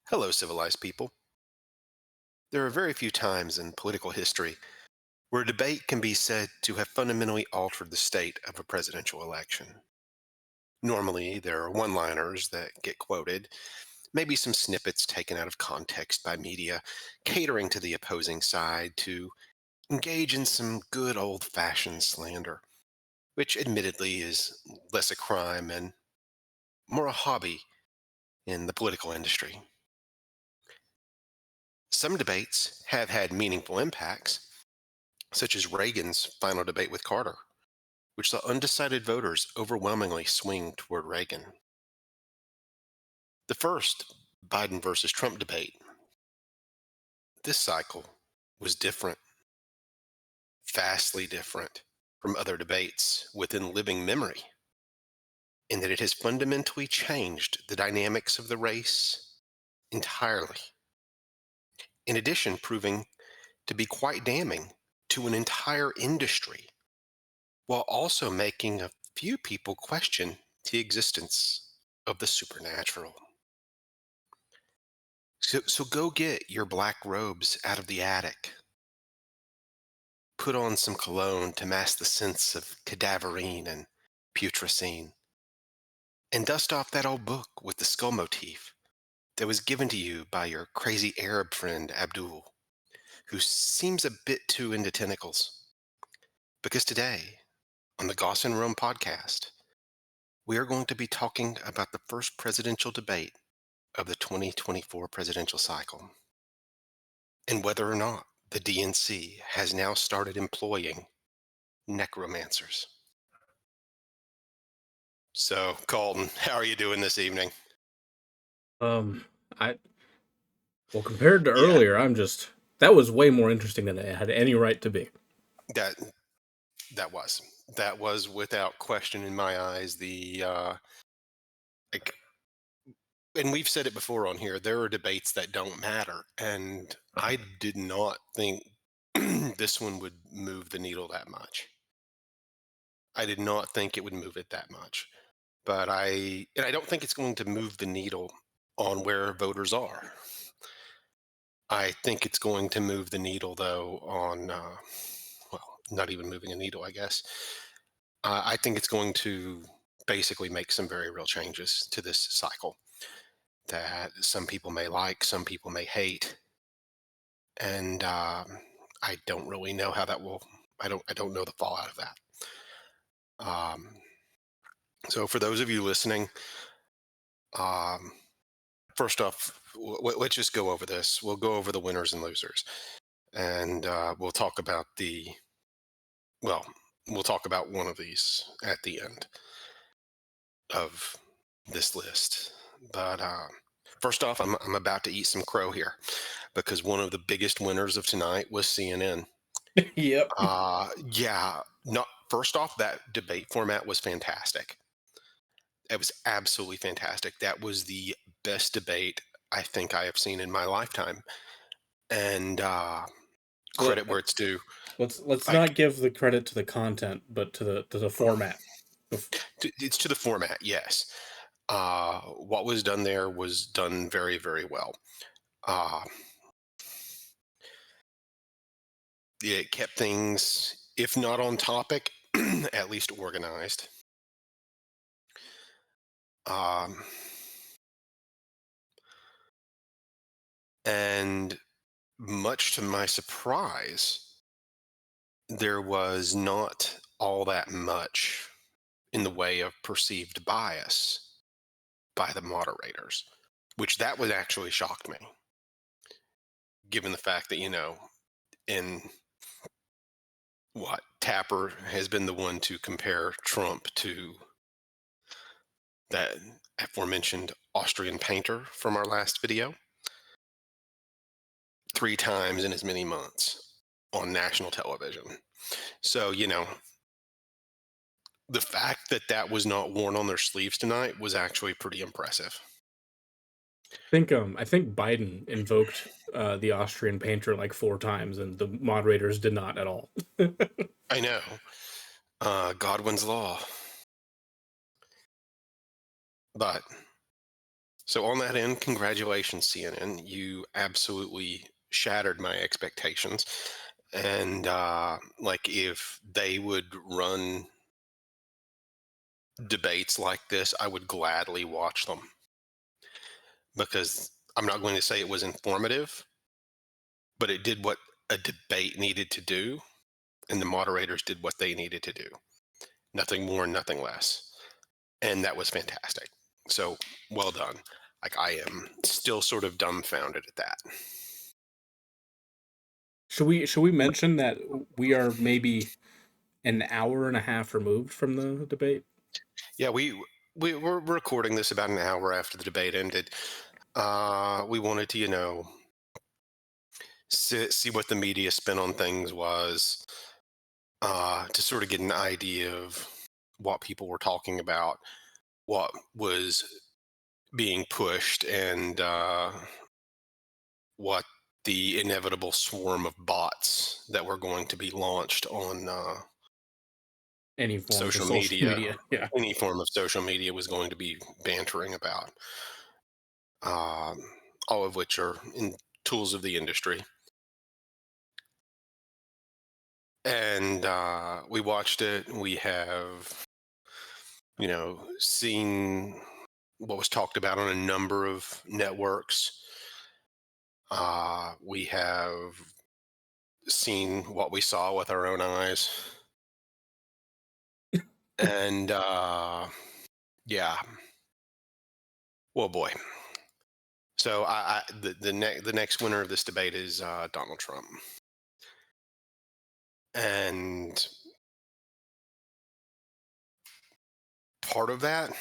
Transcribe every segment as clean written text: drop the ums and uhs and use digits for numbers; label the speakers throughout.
Speaker 1: Hello, civilized people. There are very few times in political history where a debate can be said to have fundamentally altered the state of a presidential election. Normally, there are one liners that get quoted, maybe some snippets taken out of context by media, catering to the opposing side to engage in some good old fashioned slander, which admittedly is less a crime and more a hobby in the political industry. Some debates have had meaningful impacts, such as Reagan's final debate with Carter, which saw undecided voters overwhelmingly swing toward Reagan. The first Biden versus Trump debate, this cycle, was different, vastly different from other debates within living memory, in that it has fundamentally changed the dynamics of the race entirely. In addition, proving to be quite damning to an entire industry, while also making a few people question the existence of the supernatural. So go get your black robes out of the attic. Put on some cologne to mask the sense of cadaverine and putrescine. And dust off that old book with the skull motif that was given to you by your crazy Arab friend Abdul, who seems a bit too into tentacles. Because today, on the Goss and Rome podcast, we are going to be talking about the first presidential debate of the 2024 presidential cycle, and whether or not the DNC has now started employing necromancers. So, Colton, how are you doing this evening?
Speaker 2: Um, I well compared to
Speaker 1: Yeah,
Speaker 2: earlier, that was way more interesting than it had any right to be.
Speaker 1: that that was that was without question in my eyes like, and we've said it before on here. There are debates that don't matter, and I did not think this one would move the needle that much. I did not think it would move it that much. But I don't think it's going to move the needle on where voters are. I think it's going to move the needle, though, on, well, not even moving a needle, I guess. I think it's going to basically make some very real changes to this cycle that some people may like, some people may hate, and I don't really know how that will. I don't know the fallout of that. Um, so, for those of you listening, um, first off, let's just go over this. We'll go over the winners and losers, and we'll talk about well, we'll talk about one of these at the end of this list. But first off, I'm about to eat some crow here because one of the biggest winners of tonight was CNN.
Speaker 2: Yep.
Speaker 1: Yeah, not first off, that debate format was fantastic. It was absolutely fantastic. That was the best debate I think I have seen in my lifetime. And
Speaker 2: Well,
Speaker 1: credit where it's due.
Speaker 2: let's
Speaker 1: Like,
Speaker 2: not give the credit to the content, but to the format.
Speaker 1: it's to the format, yes. What was done there was done very, very well. Uh, it kept things, if not on topic, at least organized. Um, and much to my surprise, there was not all that much in the way of perceived bias by the moderators, which that would actually shocked me, given the fact that, in what Tapper has been the one to compare Trump to that aforementioned Austrian painter from our last video 3 times in as many months on national television. So, the fact that that was not worn on their sleeves tonight was actually pretty impressive.
Speaker 2: I think Biden invoked the Austrian painter like 4 times, and the moderators did not at all.
Speaker 1: I know. Godwin's law. But So on that end, congratulations, CNN. You absolutely shattered my expectations. And like, if they would run debates like this, I would gladly watch them, because I'm not going to say it was informative, but it did what a debate needed to do, and the moderators did what they needed to do. Nothing more, nothing less. And that was fantastic. So well done. Like, I am still sort of dumbfounded at that.
Speaker 2: Should we mention that we are maybe an hour and a half removed from the debate?
Speaker 1: Yeah, we're recording this about an hour after the debate ended. We wanted to, see what the media spin on things was, to sort of get an idea of what people were talking about, what was being pushed, and what the inevitable swarm of bots that were going to be launched on
Speaker 2: Any form of the
Speaker 1: social
Speaker 2: social
Speaker 1: media,
Speaker 2: media. Yeah.
Speaker 1: any form of social media was going to be bantering about, um, all of which are in tools of the industry. And we watched it. We have, seen what was talked about on a number of networks. We have seen what we saw with our own eyes. And yeah, well, boy. So the next winner of this debate is Donald Trump, and part of that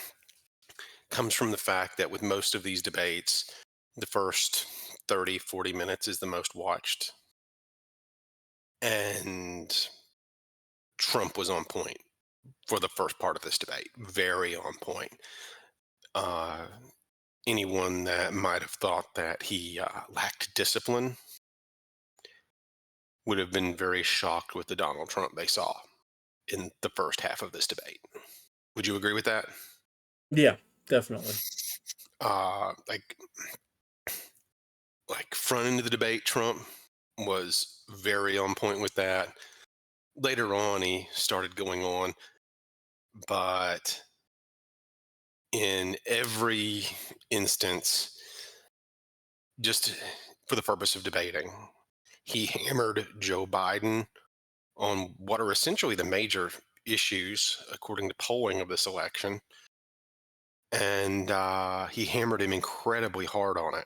Speaker 1: comes from the fact that with most of these debates, the first 30-40 minutes is the most watched, and Trump was on point for the first part of this debate, very on point. Uh, Anyone that might have thought that he lacked discipline would have been very shocked with the Donald Trump they saw in the first half of this debate. Would you agree with that?
Speaker 2: Yeah, definitely.
Speaker 1: Like, front end of the debate, Trump was very on point with that. Later on, he started going on, but in every instance, just for the purpose of debating, he hammered Joe Biden on what are essentially the major issues, according to polling of this election. And he hammered him incredibly hard on it.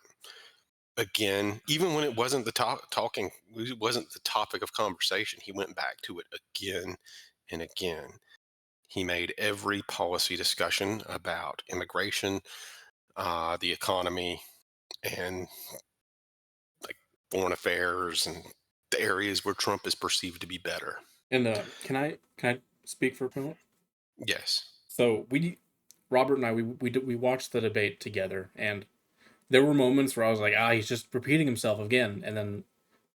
Speaker 1: Again, even when it wasn't it wasn't the topic of conversation, he went back to it again and again. He made every policy discussion about immigration, the economy, and like foreign affairs, and the areas where Trump is perceived to be better.
Speaker 2: And can I speak for a moment?
Speaker 1: Yes.
Speaker 2: So Robert and I, we watched the debate together, and there were moments where I was like, he's just repeating himself again. And then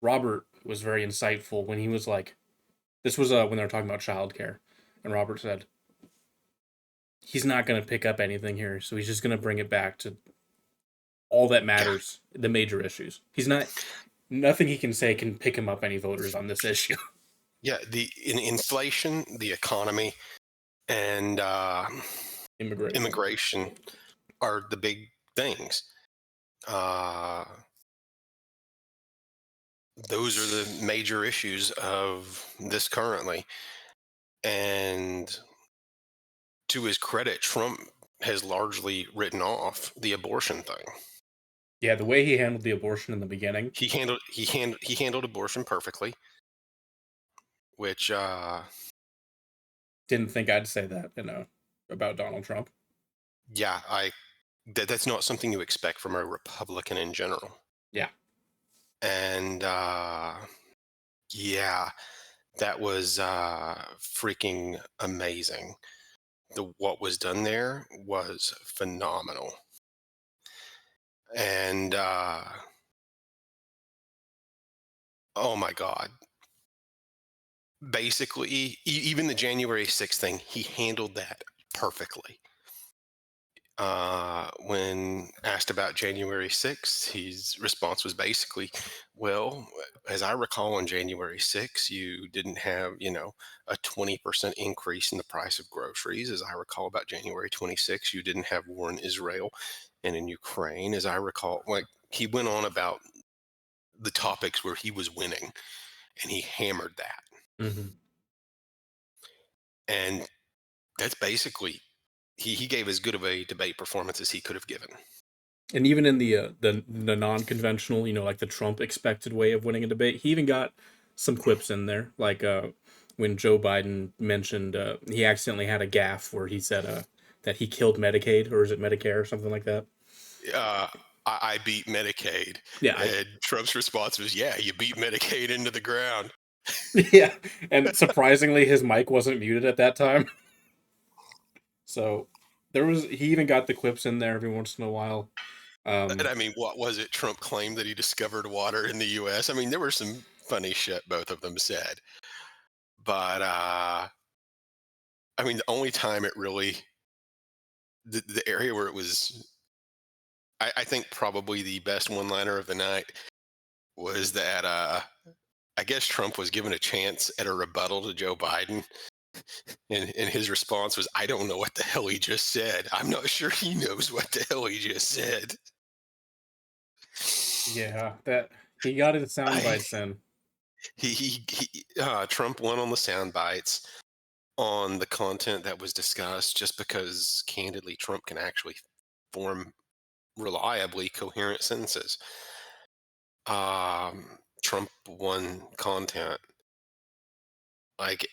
Speaker 2: Robert was very insightful when he was like, this was when they were talking about childcare, and Robert said, he's not going to pick up anything here, so he's just going to bring it back to all that
Speaker 1: Yeah.
Speaker 2: matters, the major issues. He's not, nothing he can say can pick him up any voters on this issue.
Speaker 1: Yeah. Inflation, the economy, and
Speaker 2: Immigration.
Speaker 1: immigration are the big things. Uh, those are the major issues of this currently. And to his credit, Trump has largely written off the abortion thing.
Speaker 2: Yeah, the way he handled the abortion in the beginning,
Speaker 1: He handled abortion perfectly, which
Speaker 2: didn't think I'd say that, about Donald Trump.
Speaker 1: yeah, that's not something you expect from a Republican in general.
Speaker 2: Yeah.
Speaker 1: And yeah, that was freaking amazing. What was done there was phenomenal. And oh my god, basically, even the January 6th thing, he handled that perfectly. When asked about January 6th, his response was basically, well, as I recall, on January 6th, you didn't have, a 20% increase in the price of groceries. As I recall, about January 26th, you didn't have war in Israel and in Ukraine. As I recall, like, he went on about the topics where he was winning, and he hammered that.
Speaker 2: Hmm.
Speaker 1: And that's basically, he gave as good of a debate performance as he could have given.
Speaker 2: And even in the non-conventional, like the Trump expected way of winning a debate, he even got some quips in there, like when Joe Biden mentioned he accidentally had a gaffe where he said that he killed Medicaid, or is it Medicare or something like that?
Speaker 1: uh, I beat Medicaid.
Speaker 2: Yeah,
Speaker 1: And Trump's response was, yeah, you beat Medicaid into the ground.
Speaker 2: yeah, and surprisingly, his mic wasn't muted at that time, so he even got the quips in there every once in a while.
Speaker 1: And
Speaker 2: Um,
Speaker 1: I mean, what was it? Trump claimed that he discovered water in the US. I mean, there was some funny shit both of them said. But I mean, the only time it really, the area where it was, I think probably the best one liner of the night was that I guess Trump was given a chance at a rebuttal to Joe Biden. And his response was, I don't know what the hell he just said. I'm not sure he knows what the hell he just said.
Speaker 2: yeah, that he got his sound
Speaker 1: I,
Speaker 2: bites in.
Speaker 1: Trump won on the sound bites, on the content that was discussed, just because candidly Trump can actually form reliably coherent sentences. Trump won content. Like,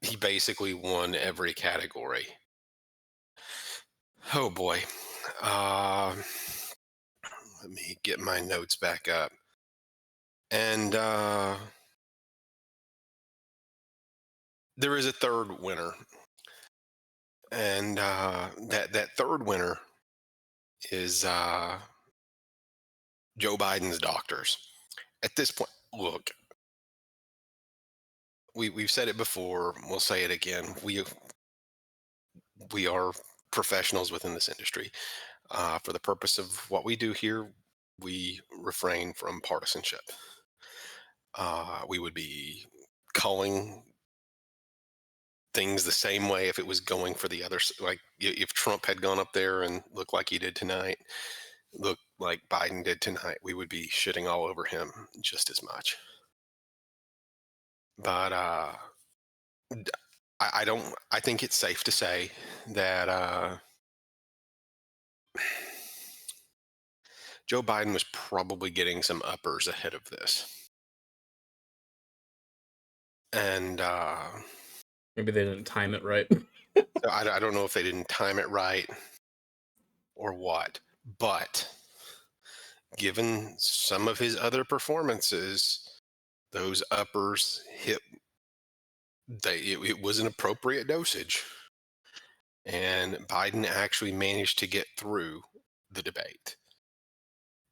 Speaker 1: he basically won every category. Oh boy. Let me get my notes back up. And there is a third winner, and that third winner is Joe Biden's doctors. At this point, look, we've said it before. We'll say it again. We are professionals within this industry. For the purpose of what we do here, we refrain from partisanship. We would be calling things the same way if it was going for the other. Like, if Trump had gone up there and looked like he did tonight, looked like Biden did tonight, we would be shitting all over him just as much. But d- I don't. I think it's safe to say that Joe Biden was probably getting some uppers ahead of this, and
Speaker 2: Maybe they didn't time it right.
Speaker 1: so I don't know if they didn't time it right or what, but given some of his other performances, those uppers hit. It was an appropriate dosage, and Biden actually managed to get through the debate.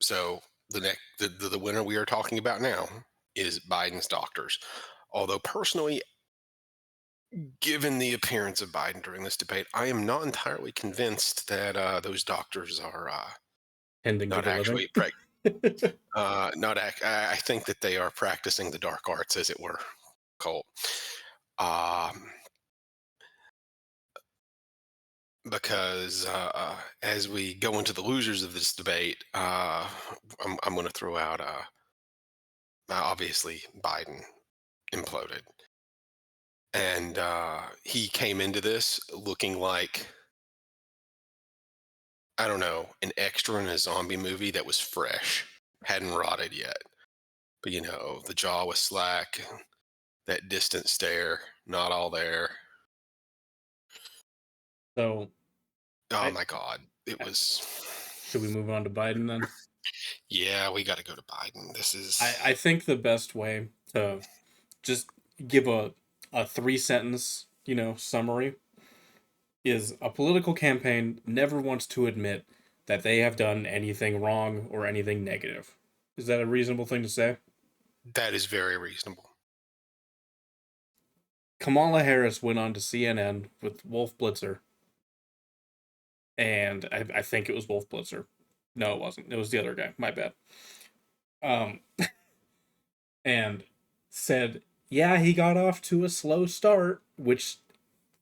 Speaker 1: So the winner we are talking about now is Biden's doctors. Although personally, given the appearance of Biden during this debate, I am not entirely convinced that those doctors are
Speaker 2: Tending to
Speaker 1: not
Speaker 2: the living.
Speaker 1: actually not. I think that they are practicing the dark arts, as it were, Cole. Um, because as we go into the losers of this debate, I'm going to throw out obviously Biden imploded, and he came into this looking like, I don't know, an extra in a zombie movie that was fresh, hadn't rotted yet. But the jaw was slack, that distant stare, not all there.
Speaker 2: So
Speaker 1: Oh
Speaker 2: I,
Speaker 1: my God, it
Speaker 2: I
Speaker 1: was.
Speaker 2: should we move on to Biden then?
Speaker 1: Yeah, we got to go to Biden. This is.
Speaker 2: I think the best way to just give a three sentence, summary is a political campaign never wants to admit that they have done anything wrong or anything negative. Is that a reasonable thing to say?
Speaker 1: That is very reasonable.
Speaker 2: Kamala Harris went on to CNN with Wolf Blitzer and I think it was Wolf Blitzer. No, it wasn't. It was the other guy. My bad. Um, and said, yeah, he got off to a slow start, which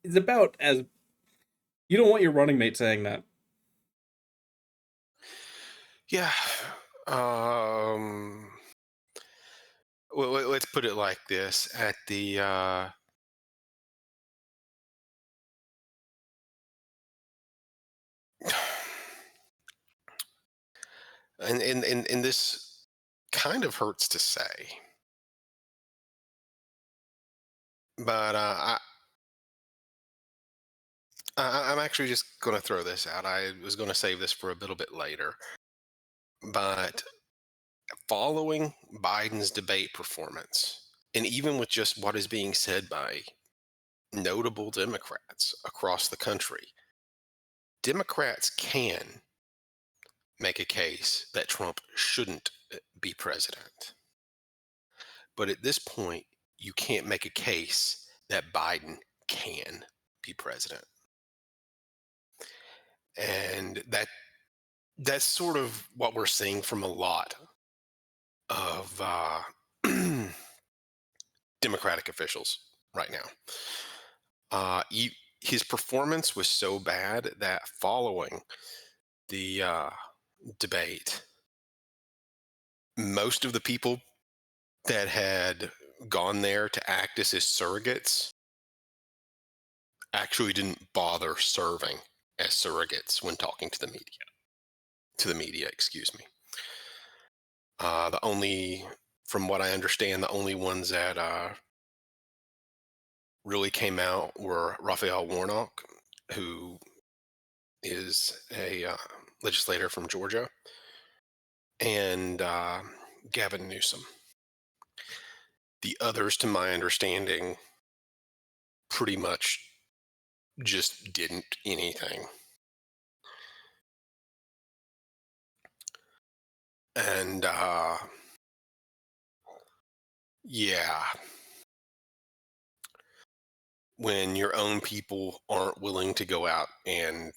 Speaker 2: is about as you don't want your running mate saying that.
Speaker 1: Yeah. Well, let's put it like this: at the and this kind of hurts to say, but I'm actually just going to throw this out. I was going to save this for a little bit later, but following Biden's debate performance, and even with just what is being said by notable Democrats across the country, Democrats can make a case that Trump shouldn't be president. But at this point, you can't make a case that Biden can be president. And that's sort of what we're seeing from a lot of Democratic officials right now. His performance was so bad that following the debate, most of the people that had gone there to act as his surrogates actually didn't bother serving as surrogates when talking to the media. Excuse me. The only, from what I understand, the only ones that really came out were Raphael Warnock, who is a legislator from Georgia, and Gavin Newsom. The others, to my understanding, pretty much just didn't anything. And yeah, when your own people aren't willing to go out and,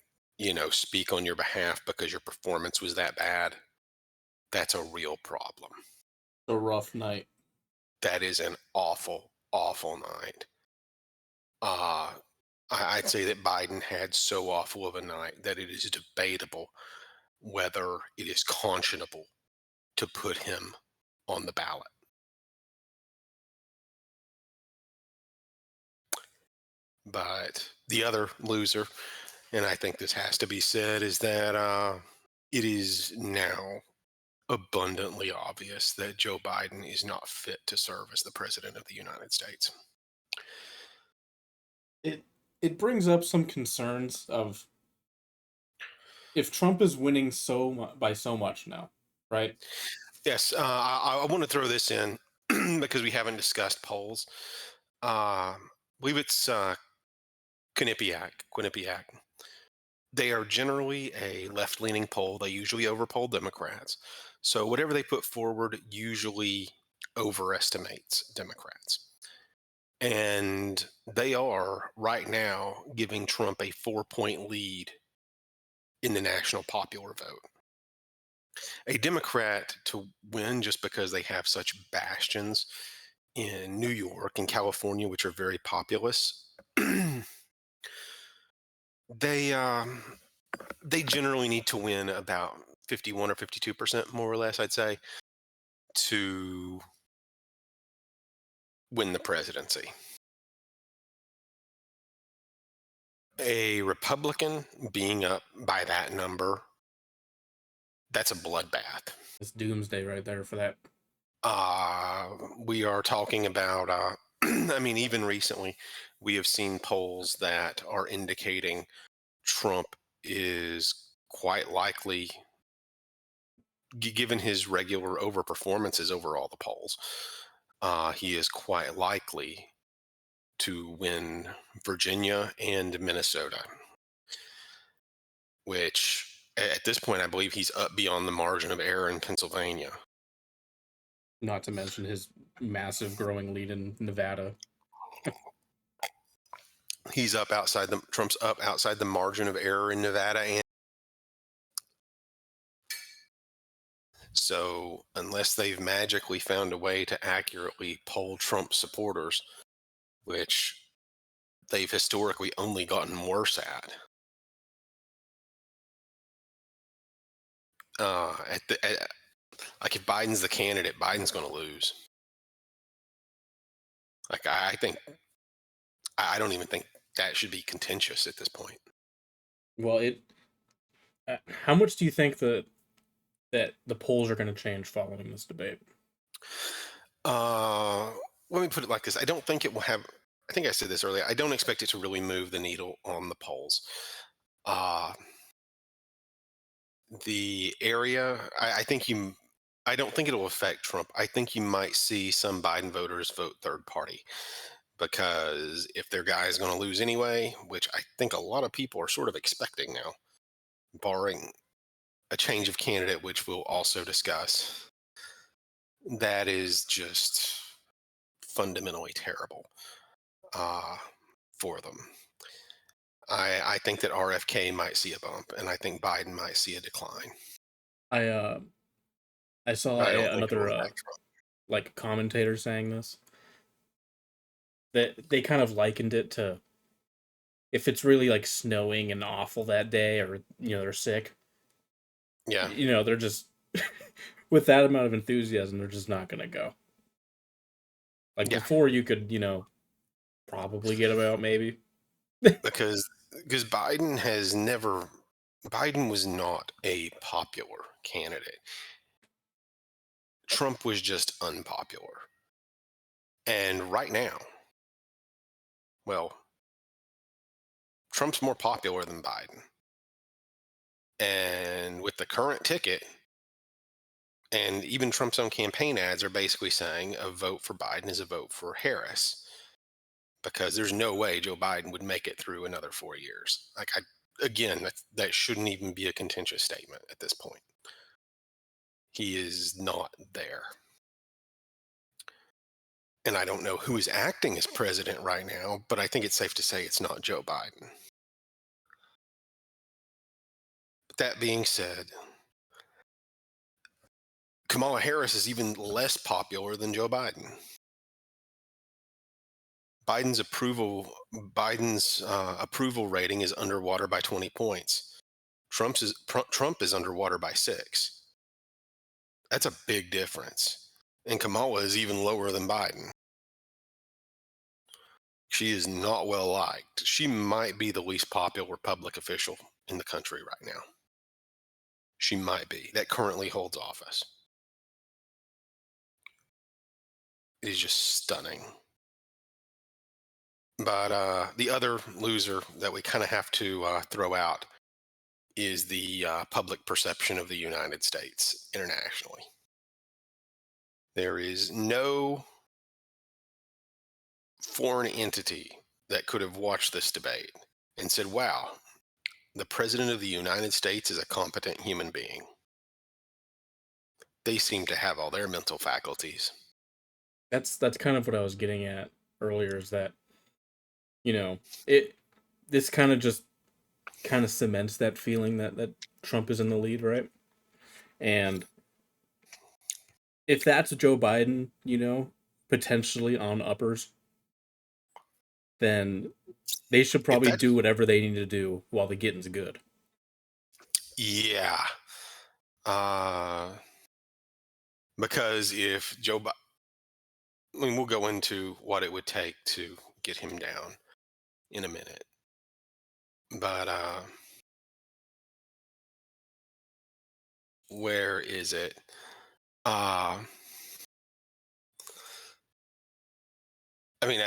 Speaker 1: speak on your behalf because your performance was that bad, that's a real problem.
Speaker 2: A rough night.
Speaker 1: That is an awful, awful night. I'd say that Biden had so awful of a night that it is debatable whether it is conscionable to put him on the ballot. But the other loser, and I think this has to be said, is that it is now abundantly obvious that Joe Biden is not fit to serve as the president of the United States.
Speaker 2: It brings up some concerns of if Trump is winning by so much now, right?
Speaker 1: Yes, I want to throw this in because we haven't discussed polls. I believe it's Quinnipiac. They are generally a left-leaning poll. They usually overpoll Democrats. So whatever they put forward usually overestimates Democrats. And they are right now giving Trump a 4-point lead in the national popular vote. A Democrat to win just because they have such bastions in New York and California, which are very populous, they they generally need to win about 51 or 52%, more or less, I'd say, to win the presidency. A Republican being up by that number, that's a bloodbath.
Speaker 2: It's doomsday right there for that.
Speaker 1: We are talking about, I mean, even recently, we have seen polls that are indicating Trump is quite likely, given his regular overperformances over all the polls, he is quite likely to win Virginia and Minnesota, which at this point, I believe he's up beyond the margin of error in Pennsylvania.
Speaker 2: Not to mention his massive growing lead in Nevada.
Speaker 1: Trump's up outside the margin of error in Nevada and So unless they've magically found a way to accurately poll Trump supporters, which they've historically only gotten worse at, like if Biden's the candidate, Biden's going to lose. Like I think I don't even think that should be contentious at this point.
Speaker 2: Well, how much do you think that the polls are going to change following this debate?
Speaker 1: Uh, Let me put it like this: I don't think it will have. I think I said this earlier. I don't expect it to really move the needle on the polls. Uh, the area, I think you. I don't think it'll affect Trump. I think you might see some Biden voters vote third party because if their guy is going to lose anyway, which I think a lot of people are sort of expecting now, barring a change of candidate, which we'll also discuss, that is just fundamentally terrible uh, for them. I think that RFK might see a bump, and I think Biden might see a decline.
Speaker 2: I I saw
Speaker 1: But I don't think it'll
Speaker 2: another
Speaker 1: impact Trump.
Speaker 2: like commentator saying this, that they kind of likened it to if it's really like snowing and awful that day, or they're sick,
Speaker 1: Yeah,
Speaker 2: they're just with that amount of enthusiasm, they're just not gonna go. Like
Speaker 1: yeah,
Speaker 2: before, you could probably get about maybe.
Speaker 1: because Biden was not a popular candidate. Trump was just unpopular, and right now, well, Trump's more popular than Biden, and with the current ticket. And even Trump's own campaign ads are basically saying a vote for Biden is a vote for Harris because there's no way Joe Biden would make it through another 4 years. Again, that shouldn't even be a contentious statement at this point. He is not there. And I don't know who is acting as president right now, but I think it's safe to say it's not Joe Biden. But that being said, Kamala Harris is even less popular than Joe Biden. Biden's approval rating is underwater by 20 points. Trump is underwater by 6. That's a big difference. And Kamala is even lower than Biden. She is not well liked. She might be the least popular public official in the country right now. She might be. That currently holds office. It is just stunning. But the other loser that we kind of have to throw out is the public perception of the United States internationally. There is no foreign entity that could have watched this debate and said, wow, the president of the United States is a competent human being. They seem to have all their mental faculties.
Speaker 2: That's kind of what I was getting at earlier, is that it this kind of cements that feeling that Trump is in the lead, right? And if that's Joe Biden, potentially on uppers, then they should
Speaker 1: If
Speaker 2: probably
Speaker 1: that's,
Speaker 2: do whatever they need to do while the getting's good.
Speaker 1: yeah. Uh, because if Joe Biden, I mean, we'll go into what it would take to get him down in a minute. But where is it? Uh, I mean,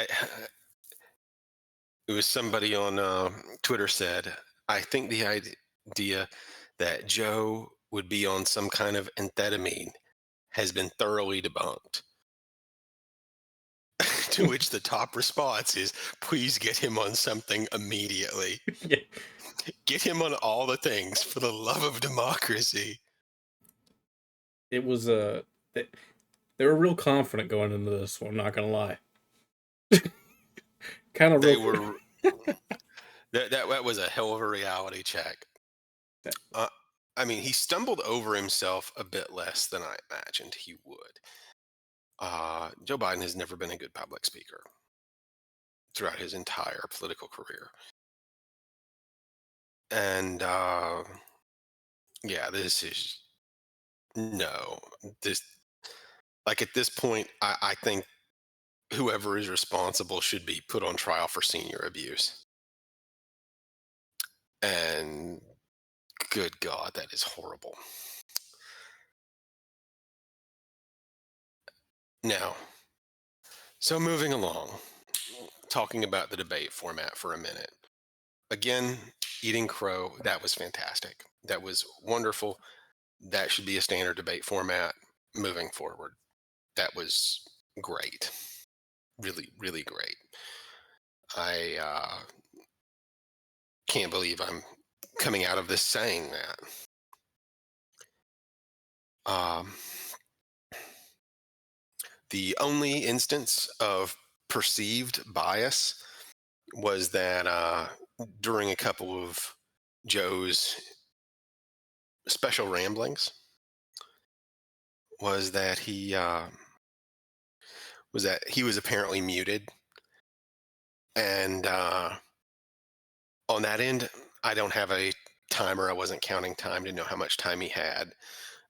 Speaker 1: it was somebody on Twitter said, I think the idea that Joe would be on some kind of amphetamine has been thoroughly debunked. To which the top response is, please get him on something immediately.
Speaker 2: Yeah.
Speaker 1: Get him on all the things for the love of democracy.
Speaker 2: It was they, they were real confident going into this one, I'm not gonna lie. Kind of
Speaker 1: They
Speaker 2: real.
Speaker 1: were that was a hell of a reality check. I mean, he stumbled over himself a bit less than I imagined he would. Joe Biden has never been a good public speaker throughout his entire political career. And yeah, this is no, this, like, at this point, I think whoever is responsible should be put on trial for senior abuse. And good God, that is horrible. Now, so moving along, talking about the debate format for a minute. Again, eating crow, that was fantastic. That was wonderful. That should be a standard debate format moving forward. That was great. Really, really great. I can't believe I'm coming out of this saying that. Um, the only instance of perceived bias was that during a couple of Joe's special ramblings, was that he was apparently muted, and on that end, I don't have a timer. I wasn't counting time to know how much time he had,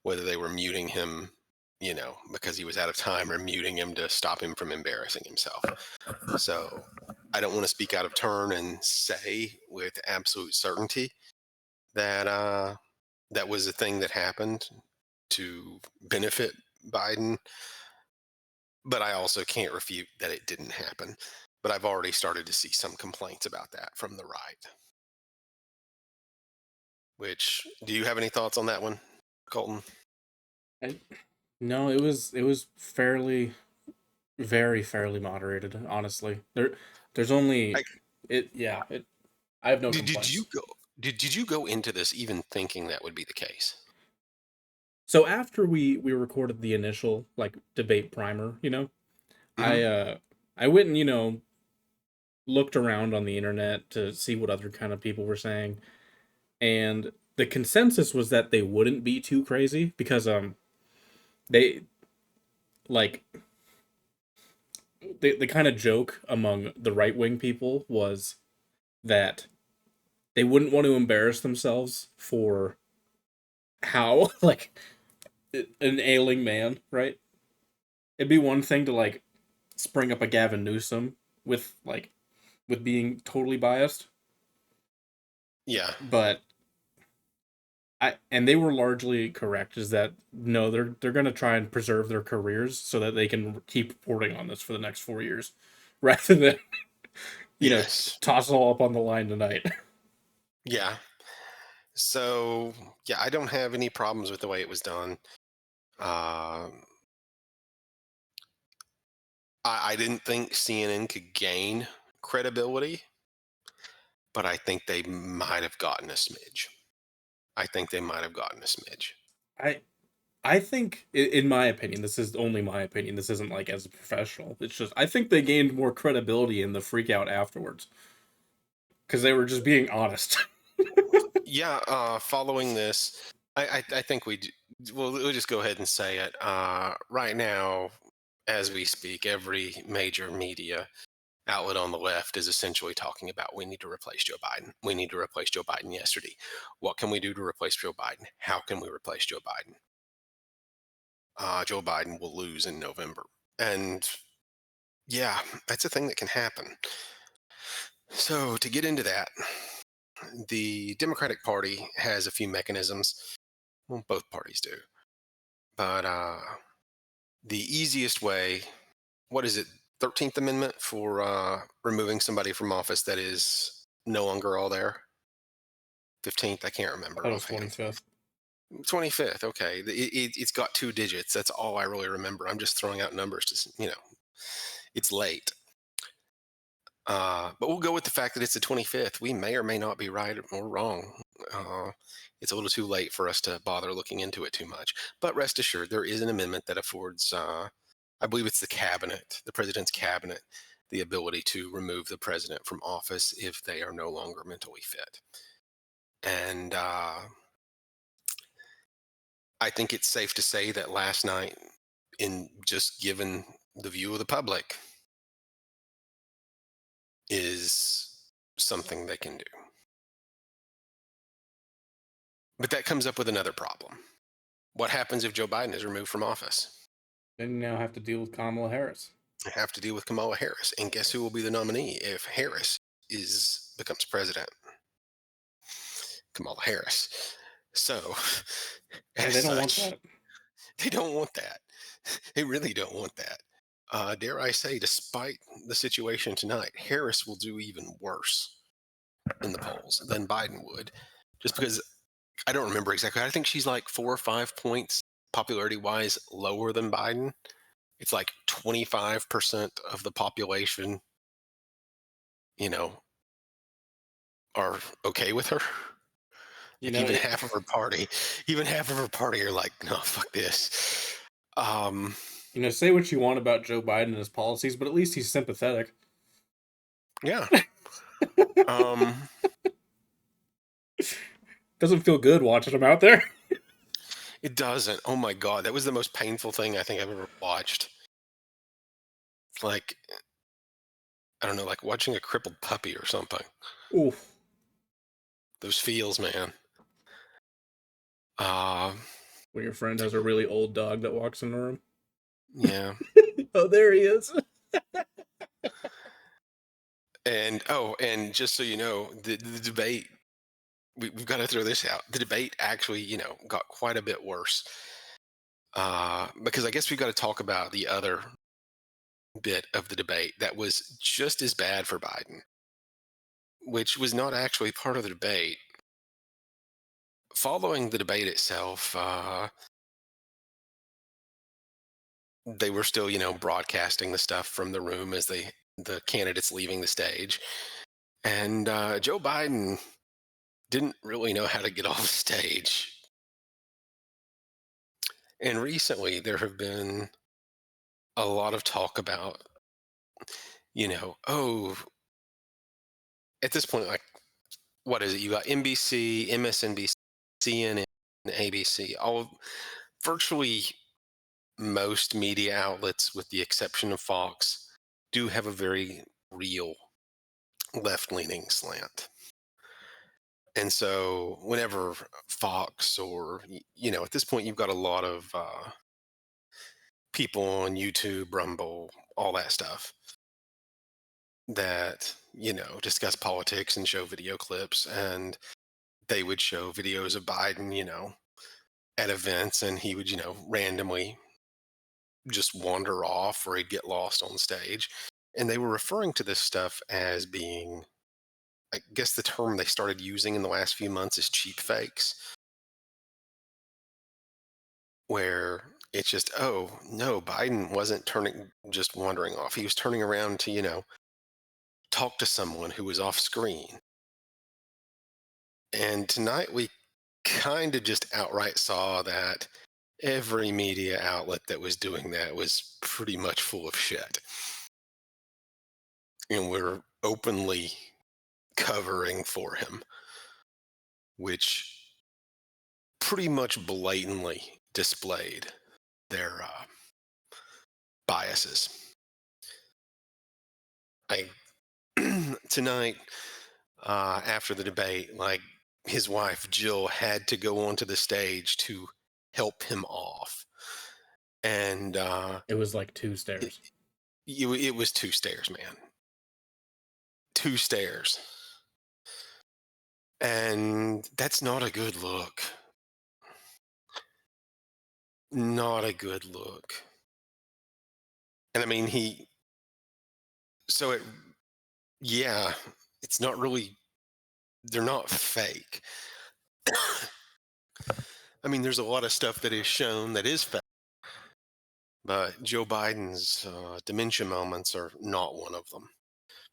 Speaker 1: whether they were muting him, because he was out of time, or muting him to stop him from embarrassing himself. So I don't want to speak out of turn and say with absolute certainty that that was a thing that happened to benefit Biden, but I also can't refute that it didn't happen. But I've already started to see some complaints about that from the right. Which, do you have any thoughts on that one, Colton?
Speaker 2: I, no, it was fairly, very fairly moderated. Honestly, there's only
Speaker 1: I,
Speaker 2: it. Yeah, it. I have no
Speaker 1: did you
Speaker 2: complaints.
Speaker 1: go? Did you go into this even thinking that would be the case?
Speaker 2: So after we recorded the initial like debate primer,
Speaker 1: Hmm.
Speaker 2: I went and looked around on the internet to see what other kind of people were saying, and the consensus was that they wouldn't be too crazy because they like the kind of joke among the right wing people was that they wouldn't want to embarrass themselves for how like an ailing man, right? It'd be one thing to like spring up a Gavin Newsom with with being totally biased,
Speaker 1: Yeah.
Speaker 2: but and they were largely correct. Is that no, they're gonna try and preserve their careers so that they can keep reporting on this for the next 4 years, rather than you know
Speaker 1: Yes.
Speaker 2: toss it all up on the line tonight.
Speaker 1: Yeah. So yeah, I don't have any problems with the way it was done. Um, I didn't think CNN could gain credibility, but I think they might have gotten a smidge. I think they might have gotten a smidge.
Speaker 2: I I think, in my opinion, this is only my opinion. This isn't like as a professional. It's just I think they gained more credibility in the freak out afterwards because they were just being honest.
Speaker 1: Yeah. Following this, I think we'll just go ahead and say it. Right now, as we speak, every major media outlet on the left is essentially talking about we need to replace Joe Biden. We need to replace Joe Biden yesterday. What can we do to replace Joe Biden? How can we replace Joe Biden? Joe Biden will lose in November. And yeah, that's a thing that can happen. So, to get into that, the Democratic Party has a few mechanisms. Well, both parties do. But the easiest way, what is it, 13th Amendment for removing somebody from office that is no longer all there? 15th, I can't
Speaker 2: I
Speaker 1: remember
Speaker 2: thought it was
Speaker 1: offhand.
Speaker 2: 25th.
Speaker 1: 25th, okay. It's got two digits. That's all I really remember. I'm just throwing out numbers it's late. But we'll go with the fact that it's the 25th. We may or may not be right or wrong. It's a little too late for us to bother looking into it too much. But rest assured, there is an amendment that affords, I believe it's the cabinet, the president's cabinet, the ability to remove the president from office if they are no longer mentally fit. And I think it's safe to say that last night, in just given the view of the public, is something they can do. But that comes up with another problem. What happens if Joe Biden is removed from office?
Speaker 2: Then you now have to deal with Kamala Harris.
Speaker 1: I have to deal with Kamala Harris. And guess who will be the nominee if Harris becomes president? Kamala Harris. So,
Speaker 2: Yeah,
Speaker 1: as
Speaker 2: they don't want
Speaker 1: such,
Speaker 2: that.
Speaker 1: they don't want that. They really don't want that. Dare I say, despite the situation tonight, Harris will do even worse in the polls than Biden would, just because I don't remember exactly. I think she's like 4 or 5 points popularity wise lower than Biden. It's like 25% of the population, you know, are okay with her.
Speaker 2: You
Speaker 1: Like
Speaker 2: know,
Speaker 1: even
Speaker 2: it,
Speaker 1: half of her party, even half of her party are like, no, fuck this. Um,
Speaker 2: say what you want about Joe Biden and his policies, but at least he's sympathetic.
Speaker 1: yeah. Um,
Speaker 2: Doesn't feel good watching him out there.
Speaker 1: it doesn't. Oh my God. That was the most painful thing I think I've ever watched. Like, I don't know, like watching a crippled puppy or something.
Speaker 2: Oof.
Speaker 1: Those feels, man. Uh,
Speaker 2: When your friend has a really old dog that walks in the room.
Speaker 1: yeah.
Speaker 2: Oh, there he is.
Speaker 1: And and just so you know, the debate, we've got to throw this out. The debate actually, got quite a bit worse. Because I guess we've got to talk about the other bit of the debate that was just as bad for Biden, which was not actually part of the debate. Following the debate itself, they were still, broadcasting the stuff from the room as the candidates leaving the stage, and Joe Biden didn't really know how to get off the stage. And recently, there have been a lot of talk about, oh, at this point, like, what is it? You got NBC, MSNBC, CNN, ABC, all virtually most media outlets, with the exception of Fox, do have a very real left leaning slant. And so, whenever Fox or, at this point, you've got a lot of people on YouTube, Rumble, all that stuff that, discuss politics and show video clips. And they would show videos of Biden, at events, and he would, randomly just wander off or he'd get lost on stage. And they were referring to this stuff as being, I guess the term they started using in the last few months is cheap fakes, where it's just, oh, no, Biden wasn't just wandering off. He was turning around to, talk to someone who was off screen. And tonight we kind of just outright saw that every media outlet that was doing that was pretty much full of shit. And we're openly covering for him, which pretty much blatantly displayed their biases. I tonight, after the debate, like, his wife Jill had to go onto the stage to help him off, and
Speaker 2: It was like two
Speaker 1: it,
Speaker 2: stairs.
Speaker 1: it was 2 stairs, man, 2 stairs, and that's not a good look. Not a good look. And I mean, so it, yeah, it's not really, they're not fake. I mean, there's a lot of stuff that is shown that is fake, but Joe Biden's dementia moments are not one of them.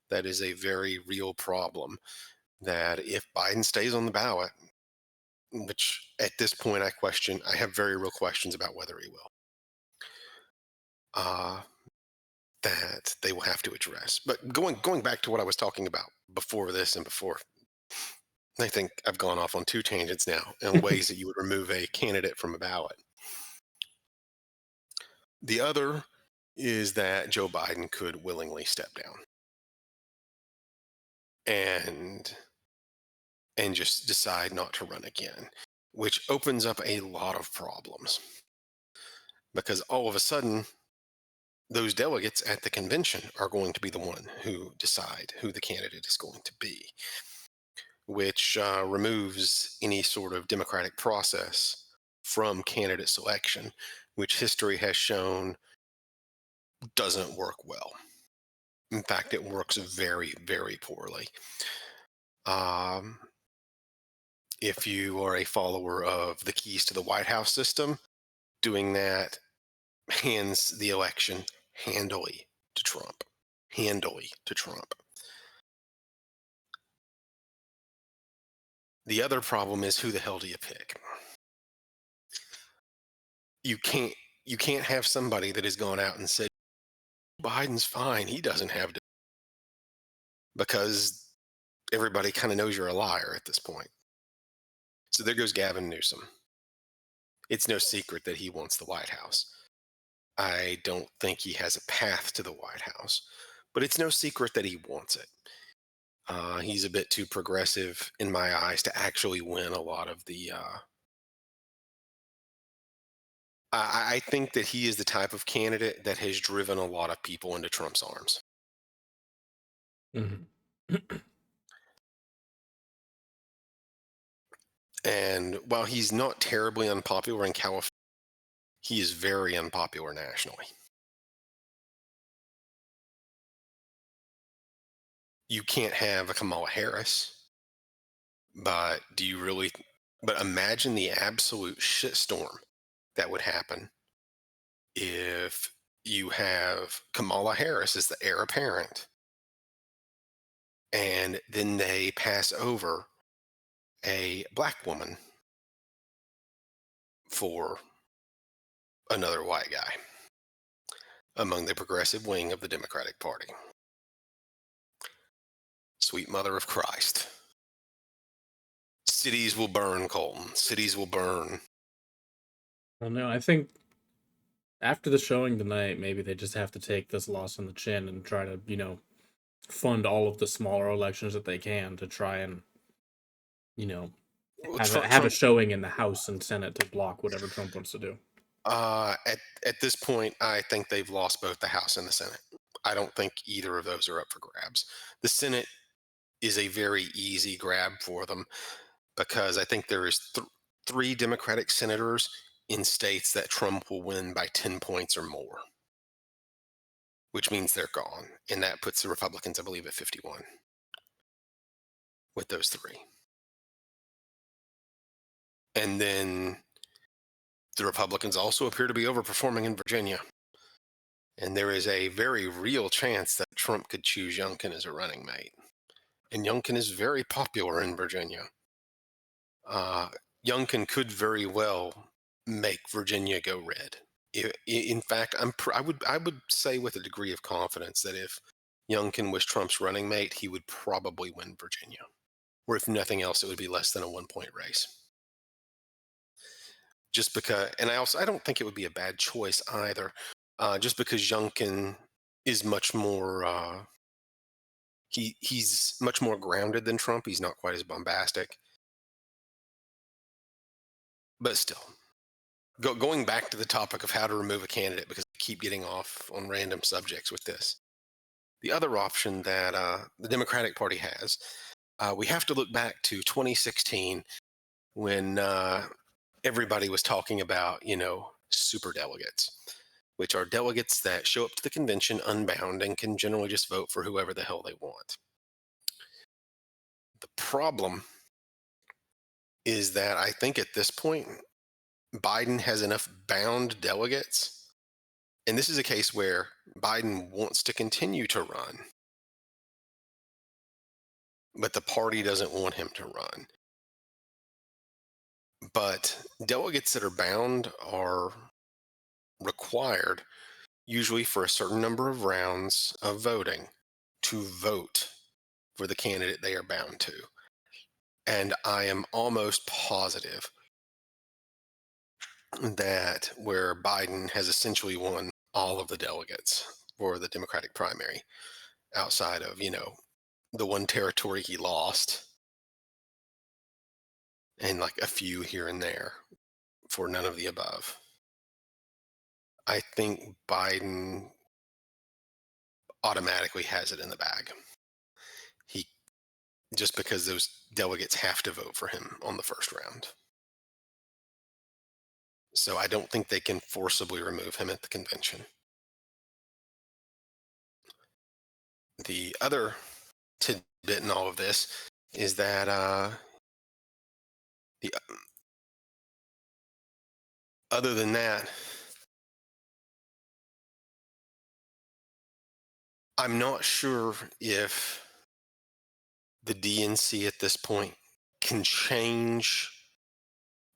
Speaker 1: That is a very real problem. That if Biden stays on the ballot, which at this point I have very real questions about whether he will, uh, that they will have to address. But going back to what I was talking about before this and before I think I've gone off on two tangents now in ways that you would remove a candidate from a ballot. The other is that Joe Biden could willingly step down and just decide not to run again, which opens up a lot of problems because all of a sudden those delegates at the convention are going to be the one who decide who the candidate is going to be, which removes any sort of democratic process from candidate selection, which history has shown doesn't work well. In fact, it works very, very poorly. Um, if you are a follower of the keys to the White House system, doing that hands the election handily to Trump. Handily to Trump. The other problem is who the hell do you pick? You can't you can't have somebody that has gone out and said Biden's fine. He doesn't have to, because everybody kind of knows you're a liar at this point. So there goes Gavin Newsom. It's no secret that he wants the White House. I don't think he has a path to the White House, but it's no secret that he wants it. He's a bit too progressive in my eyes to actually win a lot of the. I think that he is the type of candidate that has driven a lot of people into Trump's arms.
Speaker 2: Mhm.
Speaker 1: And while he's not terribly unpopular in California, he is very unpopular nationally. You can't have a Kamala Harris, but do you really? But imagine the absolute shitstorm that would happen if you have Kamala Harris as the heir apparent, and then they pass over a black woman for another white guy among the progressive wing of the Democratic Party. Sweet mother of Christ. Cities will burn, Colton. Cities will burn.
Speaker 2: Well, no, I think after the showing tonight, maybe they just have to take this loss on the chin and try to, fund all of the smaller elections that they can to try and, you know,
Speaker 1: Well,
Speaker 2: have a showing in the House and Senate to block whatever Trump wants to do.
Speaker 1: at this point, I think they've lost both the House and the Senate. I don't think either of those are up for grabs. The Senate is a very easy grab for them because I think there is three Democratic senators in states that Trump will win by 10 points or more, which means they're gone. And that puts the Republicans, I believe, at 51 with those three. And then the Republicans also appear to be overperforming in Virginia. And there is a very real chance that Trump could choose Youngkin as a running mate. And Youngkin is very popular in Virginia. Youngkin could very well make Virginia go red. In fact, I would say with a degree of confidence that if Youngkin was Trump's running mate, he would probably win Virginia. Or if nothing else, it would be less than a 1-point race. Just because, and I don't think it would be a bad choice either. Just because Youngkin is much more he's much more grounded than Trump. He's not quite as bombastic, but still, going back to the topic of how to remove a candidate, because I keep getting off on random subjects with this. The other option that the Democratic Party has, we have to look back to 2016 when everybody was talking about, super delegates, which are delegates that show up to the convention unbound and can generally just vote for whoever the hell they want. The problem is that I think at this point, Biden has enough bound delegates. And this is a case where Biden wants to continue to run, but the party doesn't want him to run. But delegates that are bound are required, usually for a certain number of rounds of voting, to vote for the candidate they are bound to. And I am almost positive that where Biden has essentially won all of the delegates for the Democratic primary, outside of, the one territory he lost and like a few here and there for none of the above. I think Biden automatically has it in the bag. He Just because those delegates have to vote for him on the first round. So I don't think they can forcibly remove him at the convention. The other tidbit in all of this is that the other than that, I'm not sure if the DNC at this point can change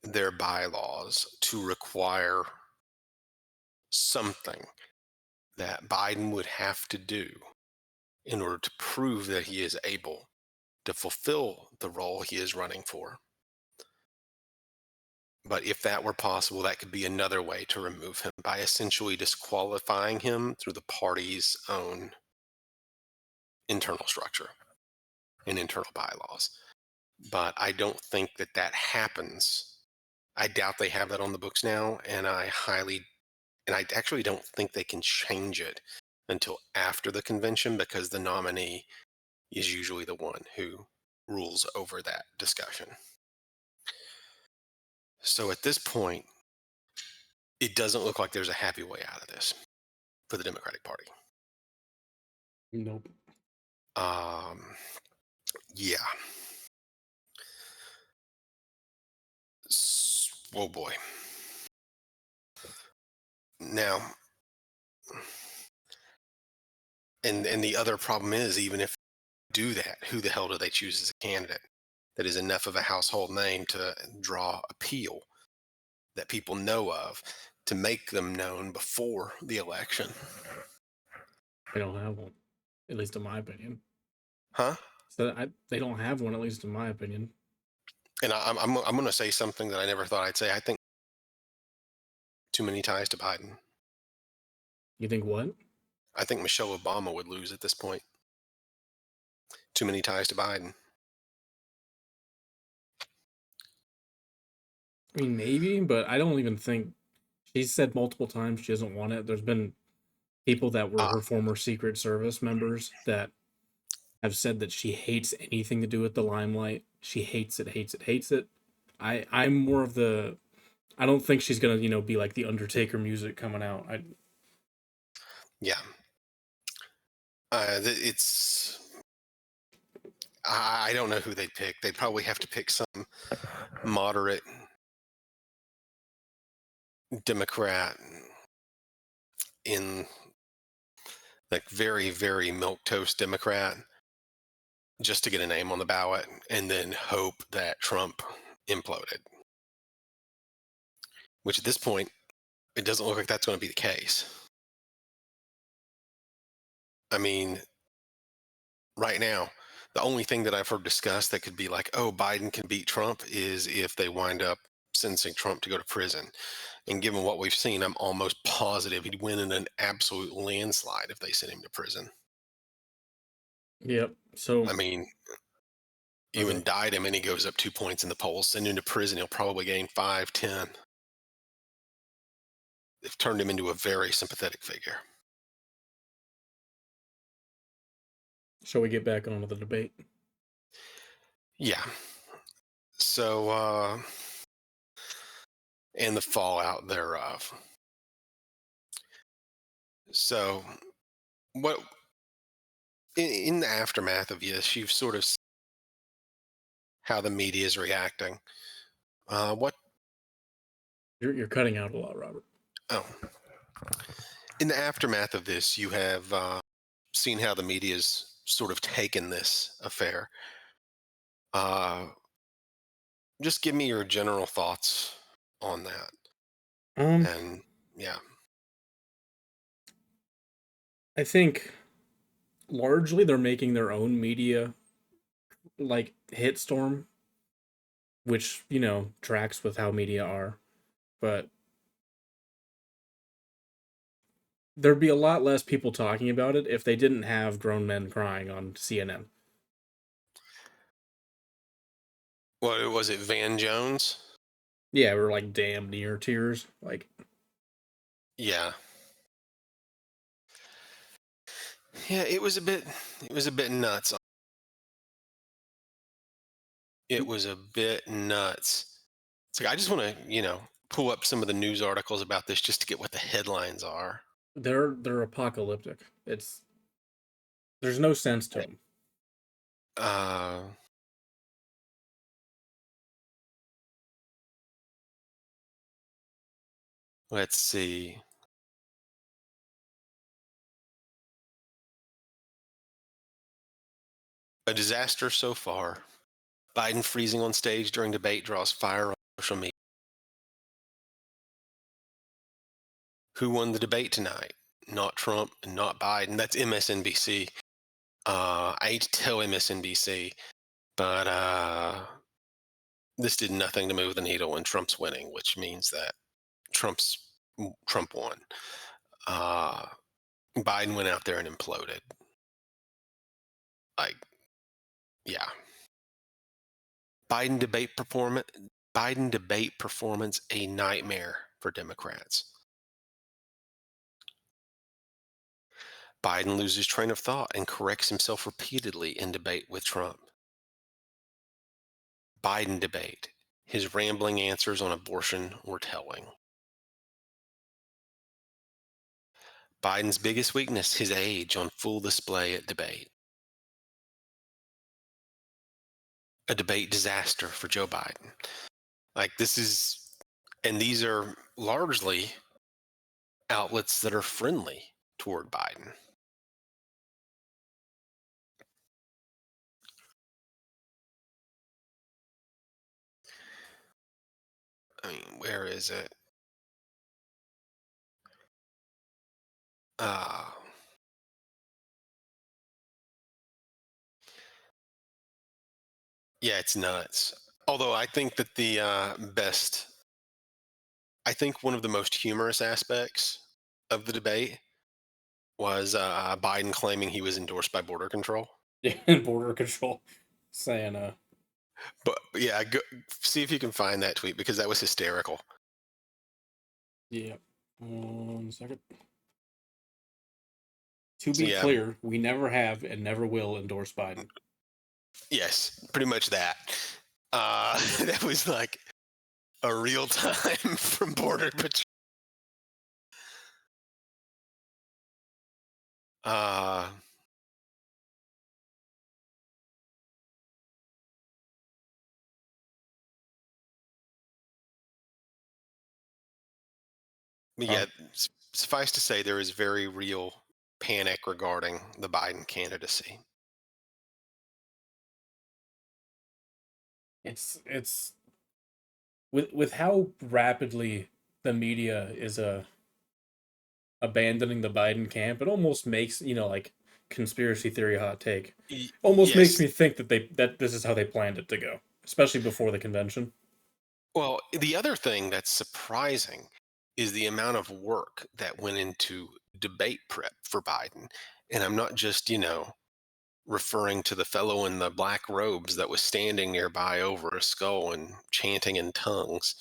Speaker 1: their bylaws to require something that Biden would have to do in order to prove that he is able to fulfill the role he is running for. But if that were possible, that could be another way to remove him by essentially disqualifying him through the party's own internal structure and internal bylaws. But I don't think that that happens. I doubt they have that on the books now, and I actually don't think they can change it until after the convention, because the nominee is usually the one who rules over that discussion. So at this point, it doesn't look like there's a happy way out of this for the Democratic Party.
Speaker 2: Nope.
Speaker 1: Yeah. Oh boy. Now, and the other problem is, even if they do that, who the hell do they choose as a candidate that is enough of a household name to draw appeal that people know of to make them known before the election?
Speaker 2: They don't have one, at least in my opinion.
Speaker 1: Huh?
Speaker 2: So they don't have one, at least in my opinion.
Speaker 1: And I'm going to say something that I never thought I'd say. I think too many ties to Biden.
Speaker 2: You think what?
Speaker 1: I think Michelle Obama would lose at this point. Too many ties to Biden.
Speaker 2: I mean, maybe, but I don't even think she's said multiple times she doesn't want it. There's been people that were
Speaker 1: Ah,
Speaker 2: her former Secret Service members that have said that she hates anything to do with the limelight. She hates it, hates it, hates it. I'm more of the. I don't think she's gonna, be like the Undertaker music coming out.
Speaker 1: yeah. It's. I don't know who they'd pick. They'd probably have to pick some moderate Democrat in, like, very, very milquetoast Democrat, just to get a name on the ballot, and then hope that Trump imploded. Which at this point, it doesn't look like that's going to be the case. I mean, right now, the only thing that I've heard discussed that could be like, oh, Biden can beat Trump, is if they wind up sentencing Trump to go to prison. And given what we've seen, I'm almost positive he'd win in an absolute landslide if they sent him to prison.
Speaker 2: Yep. So
Speaker 1: I mean, you
Speaker 2: okay.
Speaker 1: indict him and he goes up 2 points in the polls. Send him to prison, he'll probably gain 5, 10. They've turned him into a very sympathetic figure.
Speaker 2: Shall we get back onto the debate?
Speaker 1: Yeah. So, and the fallout thereof. So, what in the aftermath of this, you've sort of seen how the media is reacting. What?
Speaker 2: You're cutting out a lot, Robert.
Speaker 1: Oh, in the aftermath of this, you have seen how the media's sort of taken this affair. Uh, just give me your general thoughts on that.
Speaker 2: Um,
Speaker 1: And yeah,
Speaker 2: I think largely they're making their own media like hitstorm which tracks with how media are. But there'd be a lot less people talking about it if they didn't have grown men crying on CNN.
Speaker 1: What was it, Van Jones?
Speaker 2: Yeah, we're like damn near tears. Like,
Speaker 1: Yeah. Yeah, it was a bit nuts. It was a bit nuts. It's like I just want to, pull up some of the news articles about this just to get what the headlines are.
Speaker 2: they're apocalyptic. There's no sense to
Speaker 1: Eh,
Speaker 2: them.
Speaker 1: Uh, let's see. A disaster so far. Biden freezing on stage during debate draws fire on social media. Who won the debate tonight? Not Trump and not Biden. That's MSNBC. I hate to tell MSNBC, but this did nothing to move the needle, and Trump's winning, which means that Trump won. Uh, Biden went out there and imploded. Like, yeah. Biden debate performance. Biden debate performance a nightmare for Democrats. Biden loses train of thought and corrects himself repeatedly in debate with Trump. Biden debate. His rambling answers on abortion were telling. Biden's biggest weakness, his age, on full display at debate. A debate disaster for Joe Biden. Like and these are largely outlets that are friendly toward Biden. I mean, where is it? Uh, yeah, it's nuts. Although I think that I think one of the most humorous aspects of the debate was Biden claiming he was endorsed by Border Control.
Speaker 2: And border control saying,
Speaker 1: But yeah, see if you can find that tweet because that was hysterical.
Speaker 2: yeah. 1 second. To
Speaker 1: So
Speaker 2: be
Speaker 1: yeah,
Speaker 2: clear, we never have and never will endorse Biden.
Speaker 1: yes, pretty much that. That was like a real time from Border Patrol. Uh, but yeah,
Speaker 2: Um,
Speaker 1: suffice to say, there is very real panic regarding the Biden candidacy.
Speaker 2: it's with how rapidly the media is abandoning the Biden camp. It almost makes like conspiracy theory hot take. Almost makes
Speaker 1: Yes.
Speaker 2: me think that this is how they planned it to go, especially before the convention.
Speaker 1: Well, the other thing that's surprising is the amount of work that went into debate prep for Biden. And I'm not just, referring to the fellow in the black robes that was standing nearby over a skull and chanting in tongues.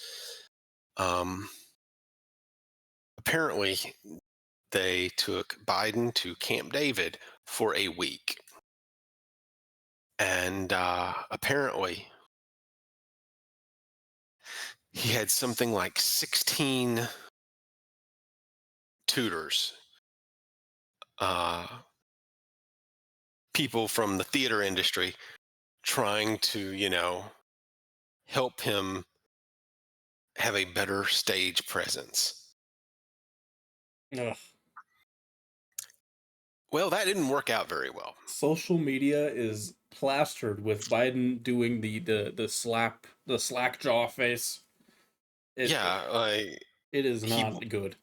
Speaker 1: Um, Apparently, they took Biden to Camp David for a week. And apparently, he had something like 16 tutors, uh, people from the theater industry trying to, help him have a better stage presence.
Speaker 2: Ugh.
Speaker 1: Well, that didn't work out very well.
Speaker 2: Social media is plastered with Biden doing the slack jaw face. It
Speaker 1: Yeah, like
Speaker 2: it is
Speaker 1: he
Speaker 2: not good.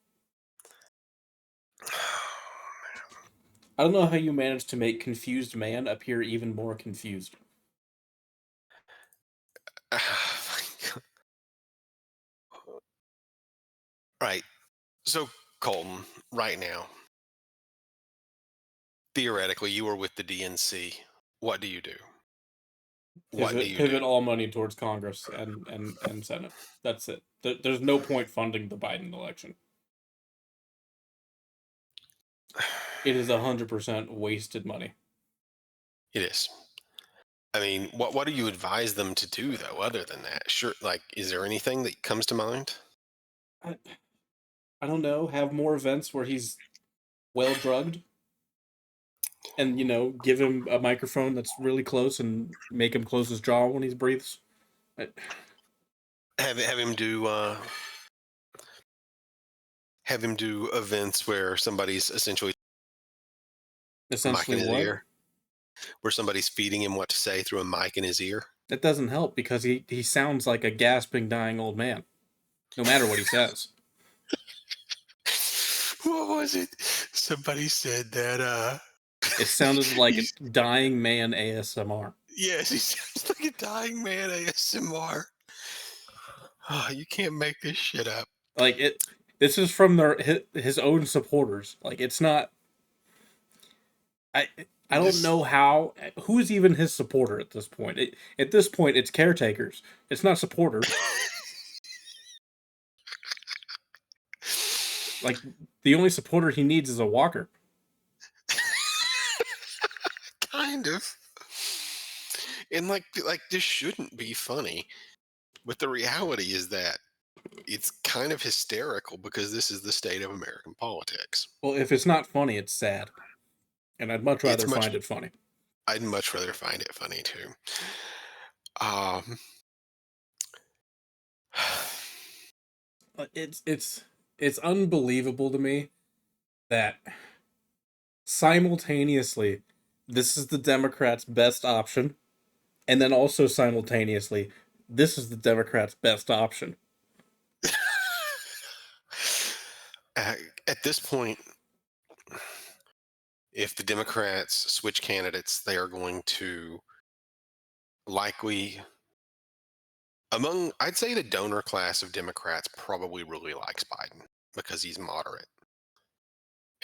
Speaker 2: I don't know how you managed to make confused man appear even more confused.
Speaker 1: Right. So, Colton, right now, theoretically, you are with the DNC. What do you do? What do
Speaker 2: Pivot
Speaker 1: you do?
Speaker 2: pivot all money towards Congress and Senate. That's it. There's no point funding the Biden election. It is 100% wasted money.
Speaker 1: It is. I mean, what do you advise them to do though, other than that? Sure, like, is there anything that comes to mind?
Speaker 2: I, I don't know. Have more events where he's well drugged, and give him a microphone that's really close and make him close his jaw when he breathes. I-
Speaker 1: Have him do events where somebody's essentially a mic in
Speaker 2: Essentially,
Speaker 1: his
Speaker 2: what?
Speaker 1: ear, where somebody's feeding him what to say through a mic in his ear.
Speaker 2: That doesn't help because he sounds like a gasping, dying old man, no matter what he says.
Speaker 1: What was it? Somebody said that
Speaker 2: It sounded like a
Speaker 1: he's
Speaker 2: dying man ASMR.
Speaker 1: yes, he sounds like a dying man ASMR. Oh, you can't make this shit up.
Speaker 2: Like it. This is from his own supporters. Like it's not. I I don't
Speaker 1: This
Speaker 2: know how. Who's even his supporter at this point? At this point, it's caretakers. It's not supporters. Like the only supporter he needs is a walker.
Speaker 1: kind of. And like this shouldn't be funny, but the reality is that it's kind of hysterical because this is the state of American politics.
Speaker 2: Well, if it's not funny, it's sad, and I'd much
Speaker 1: It's
Speaker 2: rather
Speaker 1: much
Speaker 2: find it funny.
Speaker 1: I'd much rather find it funny too. Um
Speaker 2: It's unbelievable to me that simultaneously this is the Democrats' best option, and then also simultaneously this is the Democrats' best option.
Speaker 1: at, at this point, if the Democrats switch candidates, they are going to likely among I'd say the donor class of Democrats probably really likes Biden because he's moderate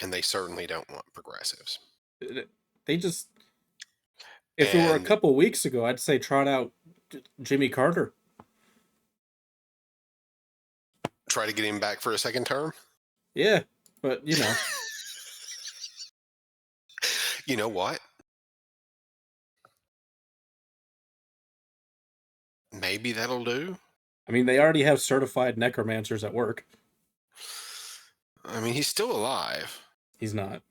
Speaker 1: and they certainly don't want progressives.
Speaker 2: They just, if it were a
Speaker 1: And
Speaker 2: couple weeks ago, I'd say trot out Jimmy Carter.
Speaker 1: try to get him back for a second term.
Speaker 2: Yeah, but
Speaker 1: You know what? Maybe that'll do.
Speaker 2: I mean, they already have certified necromancers at work.
Speaker 1: I mean, he's still alive.
Speaker 2: He's not.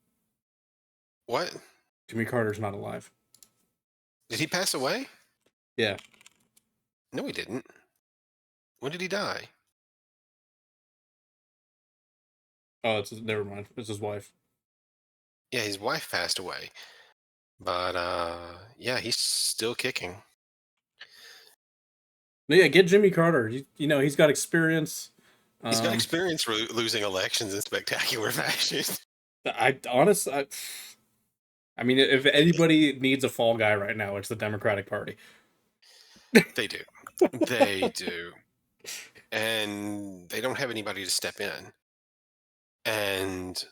Speaker 1: What?
Speaker 2: Jimmy Carter's not alive.
Speaker 1: Did he pass away?
Speaker 2: Yeah.
Speaker 1: No, he didn't. When did he die?
Speaker 2: Oh, never mind. It's his wife.
Speaker 1: Yeah, his wife passed away. But yeah, he's still kicking.
Speaker 2: No, yeah, get Jimmy Carter. He's got experience.
Speaker 1: He's got experience losing elections in spectacular fashion.
Speaker 2: I mean, if anybody needs a fall guy right now, it's the Democratic Party.
Speaker 1: They do. They do. And they don't have anybody to step in. And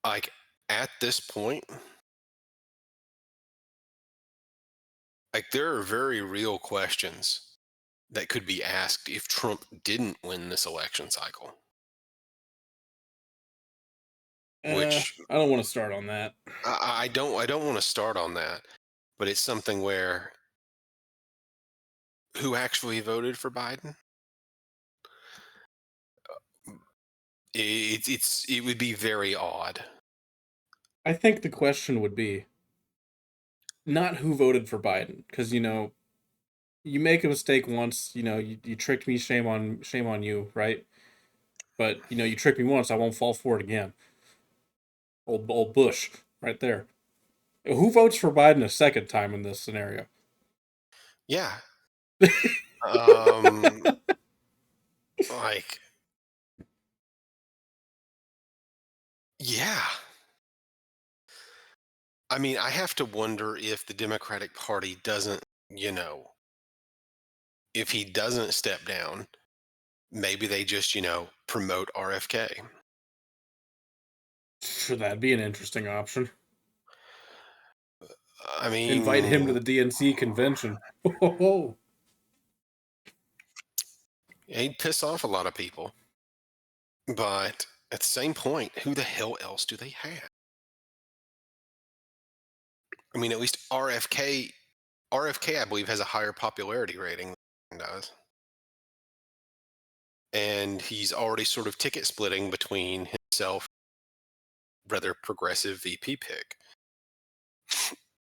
Speaker 1: like at this point, like there are very real questions that could be asked if Trump didn't win this election cycle, which
Speaker 2: I don't want to start on that.
Speaker 1: I don't want to start on that, but it's something where who actually voted for Biden? It would be very odd.
Speaker 2: I think the question would be not who voted for Biden, because you make a mistake once, you tricked me, shame on you, right? But you tricked me once, I won't fall for it again. Old Bush, right there. Who votes for Biden a second time in this scenario?
Speaker 1: Yeah. Um like yeah. I mean, I have to wonder if the Democratic Party doesn't, if he doesn't step down, Maybe they just, promote RFK.
Speaker 2: Sure, that'd be an interesting option.
Speaker 1: I
Speaker 2: Invite him to
Speaker 1: mean,
Speaker 2: the DNC convention. Oh,
Speaker 1: he'd piss off a lot of people. But at the same point, who the hell else do they have? I mean, at least RFK, I believe, has a higher popularity rating than does. And he's already sort of ticket splitting between himself, rather progressive VP pick,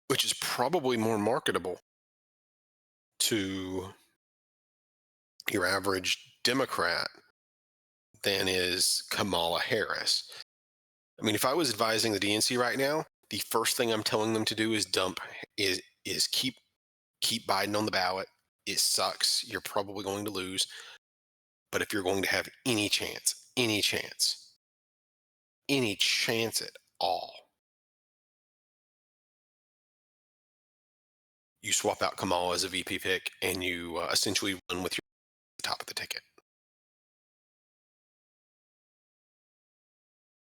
Speaker 1: which is probably more marketable to your average Democrat than is Kamala Harris. I mean, if I was advising the DNC right now, the first thing I'm telling them to do is is keep Biden on the ballot. It sucks. You're probably going to lose. But if you're going to have any chance at all, you swap out Kamala as a VP pick and you essentially run with your top of the ticket.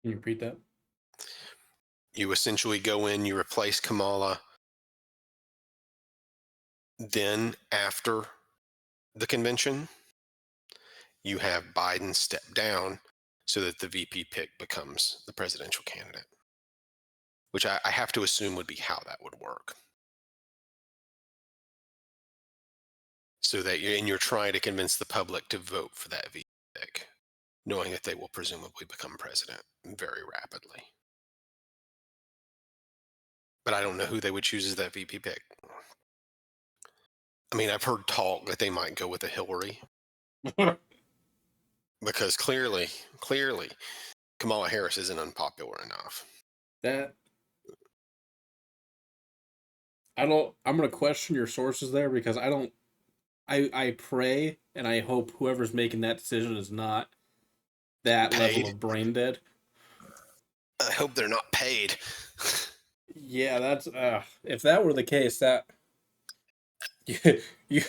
Speaker 2: can you repeat that?
Speaker 1: You essentially go in, you replace Kamala. Then after the convention, you have Biden step down so that the VP pick becomes the presidential candidate, which I have to assume would be how that would work. So that you're trying to convince the public to vote for that VP pick, knowing that they will presumably become president very rapidly. But I don't know who they would choose as that VP pick. I mean, I've heard talk that they might go with a Hillary because clearly, Kamala Harris isn't unpopular enough.
Speaker 2: That I don't. I'm gonna question your sources there because I don't. I pray and I hope whoever's making that decision is not that level
Speaker 1: Paid?
Speaker 2: of brain dead.
Speaker 1: I hope they're not paid.
Speaker 2: Yeah, that's if that were the case, that you you,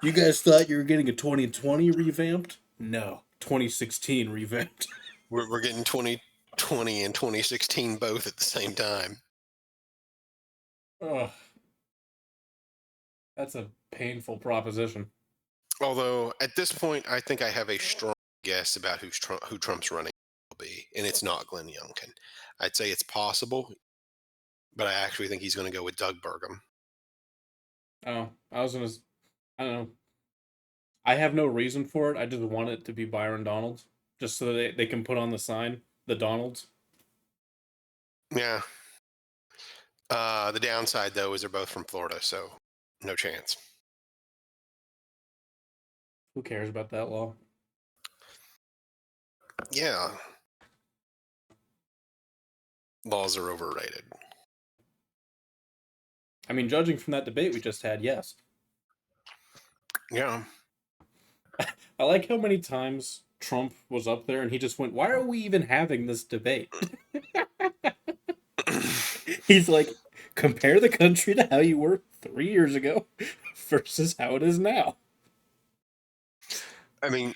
Speaker 2: you guys thought you were getting a 2020 revamped? No, 2016 revamped.
Speaker 1: We're getting 2020 and 2016 both at the same time.
Speaker 2: Oh, that's a painful proposition.
Speaker 1: Although at this point, I think I have a strong guess about who Trump's running will be, and it's not Glenn Youngkin. I'd say it's possible, but I actually think he's going to go with Doug Burgum.
Speaker 2: Oh, I was gonna. I don't know. I have no reason for it. I just want it to be Byron Donalds, just so they can put on the sign, the Donalds.
Speaker 1: Yeah. The downside, though, is they're both from Florida, so no chance.
Speaker 2: Who cares about that law?
Speaker 1: Yeah. Laws are overrated.
Speaker 2: I mean, judging from that debate we just had, yes.
Speaker 1: Yeah.
Speaker 2: I like how many times Trump was up there and he just went, "Why are we even having this debate?" He's like, compare the country to how you were 3 years ago versus how it is now.
Speaker 1: I mean,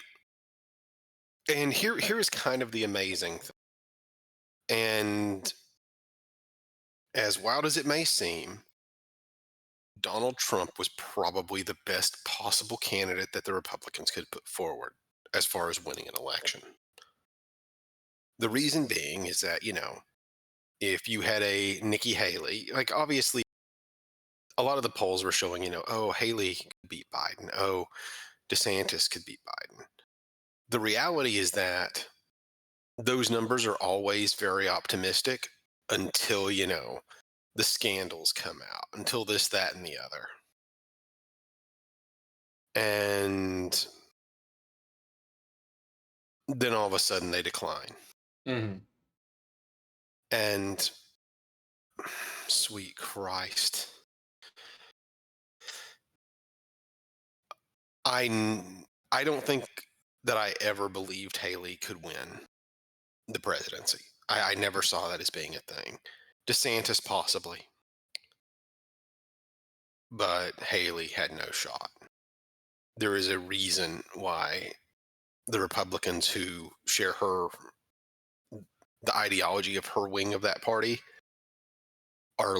Speaker 1: and here is kind of the amazing thing. And as wild as it may seem, Donald Trump was probably the best possible candidate that the Republicans could put forward as far as winning an election. The reason being is that, if you had a Nikki Haley, like obviously a lot of the polls were showing, oh, Haley could beat Biden. Oh, DeSantis could beat Biden. The reality is that those numbers are always very optimistic until, the scandals come out, until this, that, and the other. And then all of a sudden they decline.
Speaker 2: Mm-hmm.
Speaker 1: And sweet Christ. I don't think that I ever believed Haley could win the presidency. I never saw that as being a thing. DeSantis possibly, but Haley had no shot. There is a reason why the Republicans who share the ideology of her wing of that party are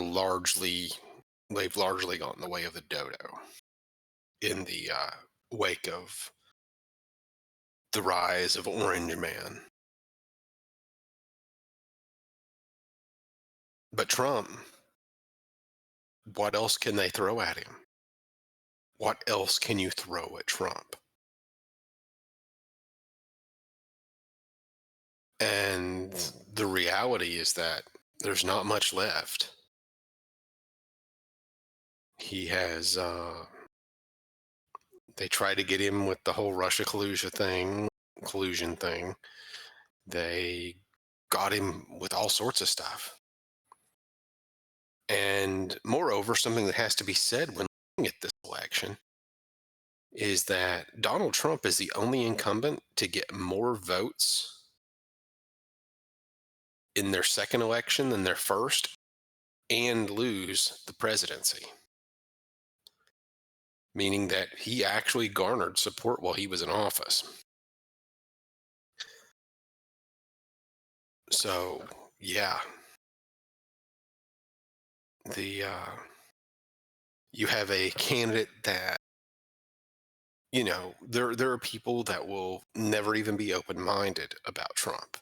Speaker 1: they've largely gone the way of the dodo in the wake of the rise of Orange Man. But Trump, what else can they throw at him? What else can you throw at Trump? And the reality is that there's not much left. He has, they tried to get him with the whole Russia collusion thing. They got him with all sorts of stuff. And moreover, something that has to be said when looking at this election is that Donald Trump is the only incumbent to get more votes in their second election than their first and lose the presidency. Meaning that he actually garnered support while he was in office. So, yeah. You have a candidate that, there are people that will never even be open-minded about Trump.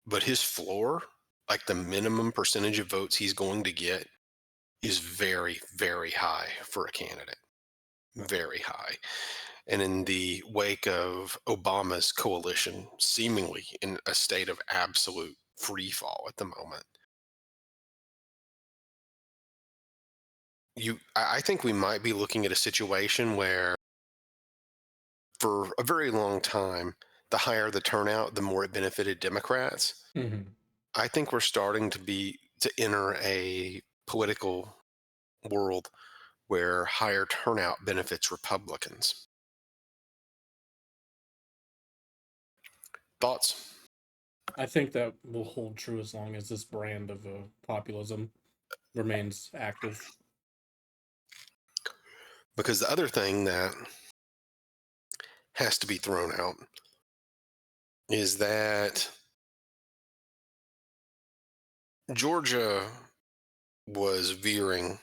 Speaker 1: But his floor, like the minimum percentage of votes he's going to get, is very, very high for a candidate. Very high. And in the wake of Obama's coalition, seemingly in a state of absolute free fall at the moment, I think we might be looking at a situation where, for a very long time, the higher the turnout, the more it benefited Democrats.
Speaker 2: Mm-hmm.
Speaker 1: I think we're starting to enter a political world where higher turnout benefits Republicans. Thoughts?
Speaker 2: I think that will hold true as long as this brand of populism remains active.
Speaker 1: Because the other thing that has to be thrown out is that Georgia was veering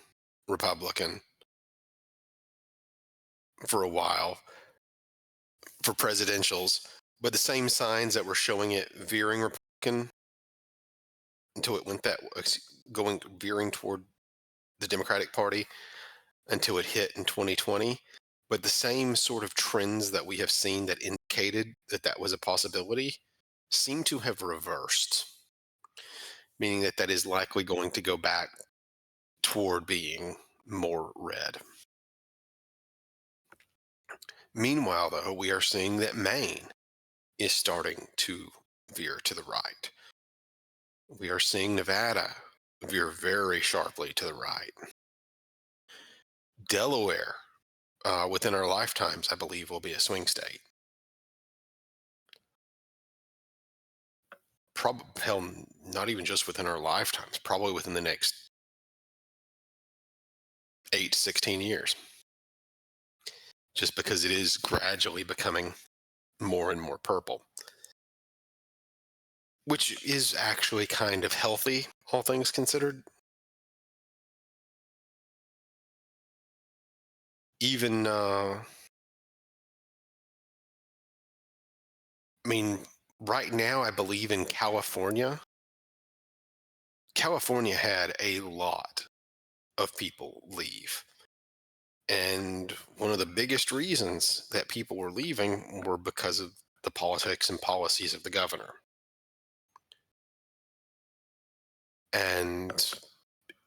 Speaker 1: Republican for a while for presidentials, but the same signs that were showing it veering Republican until it went veering toward the Democratic Party until it hit in 2020. But the same sort of trends that we have seen that indicated that was a possibility seem to have reversed, meaning that is likely going to go back toward being more red. Meanwhile, though, we are seeing that Maine is starting to veer to the right. We are seeing Nevada veer very sharply to the right. Delaware, within our lifetimes, I believe, will be a swing state. Hell, not even just within our lifetimes, probably within the next 8 to 16 years. Just because it is gradually becoming more and more purple. Which is actually kind of healthy, all things considered. Even, right now, I believe in California had a lot of people leave. And one of the biggest reasons that people were leaving were because of the politics and policies of the governor. And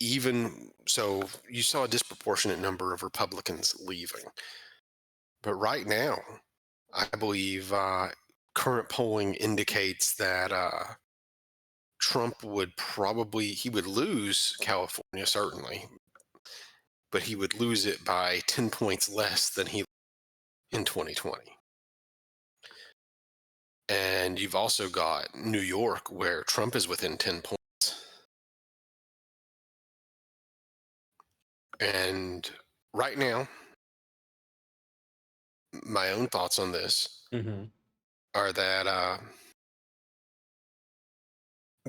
Speaker 1: even so, you saw a disproportionate number of Republicans leaving. But right now, I believe current polling indicates that Trump would lose California, certainly, but he would lose it by 10 points less than he in 2020. And you've also got New York, where Trump is within 10 points. And right now, my own thoughts on this
Speaker 2: Mm-hmm.
Speaker 1: are that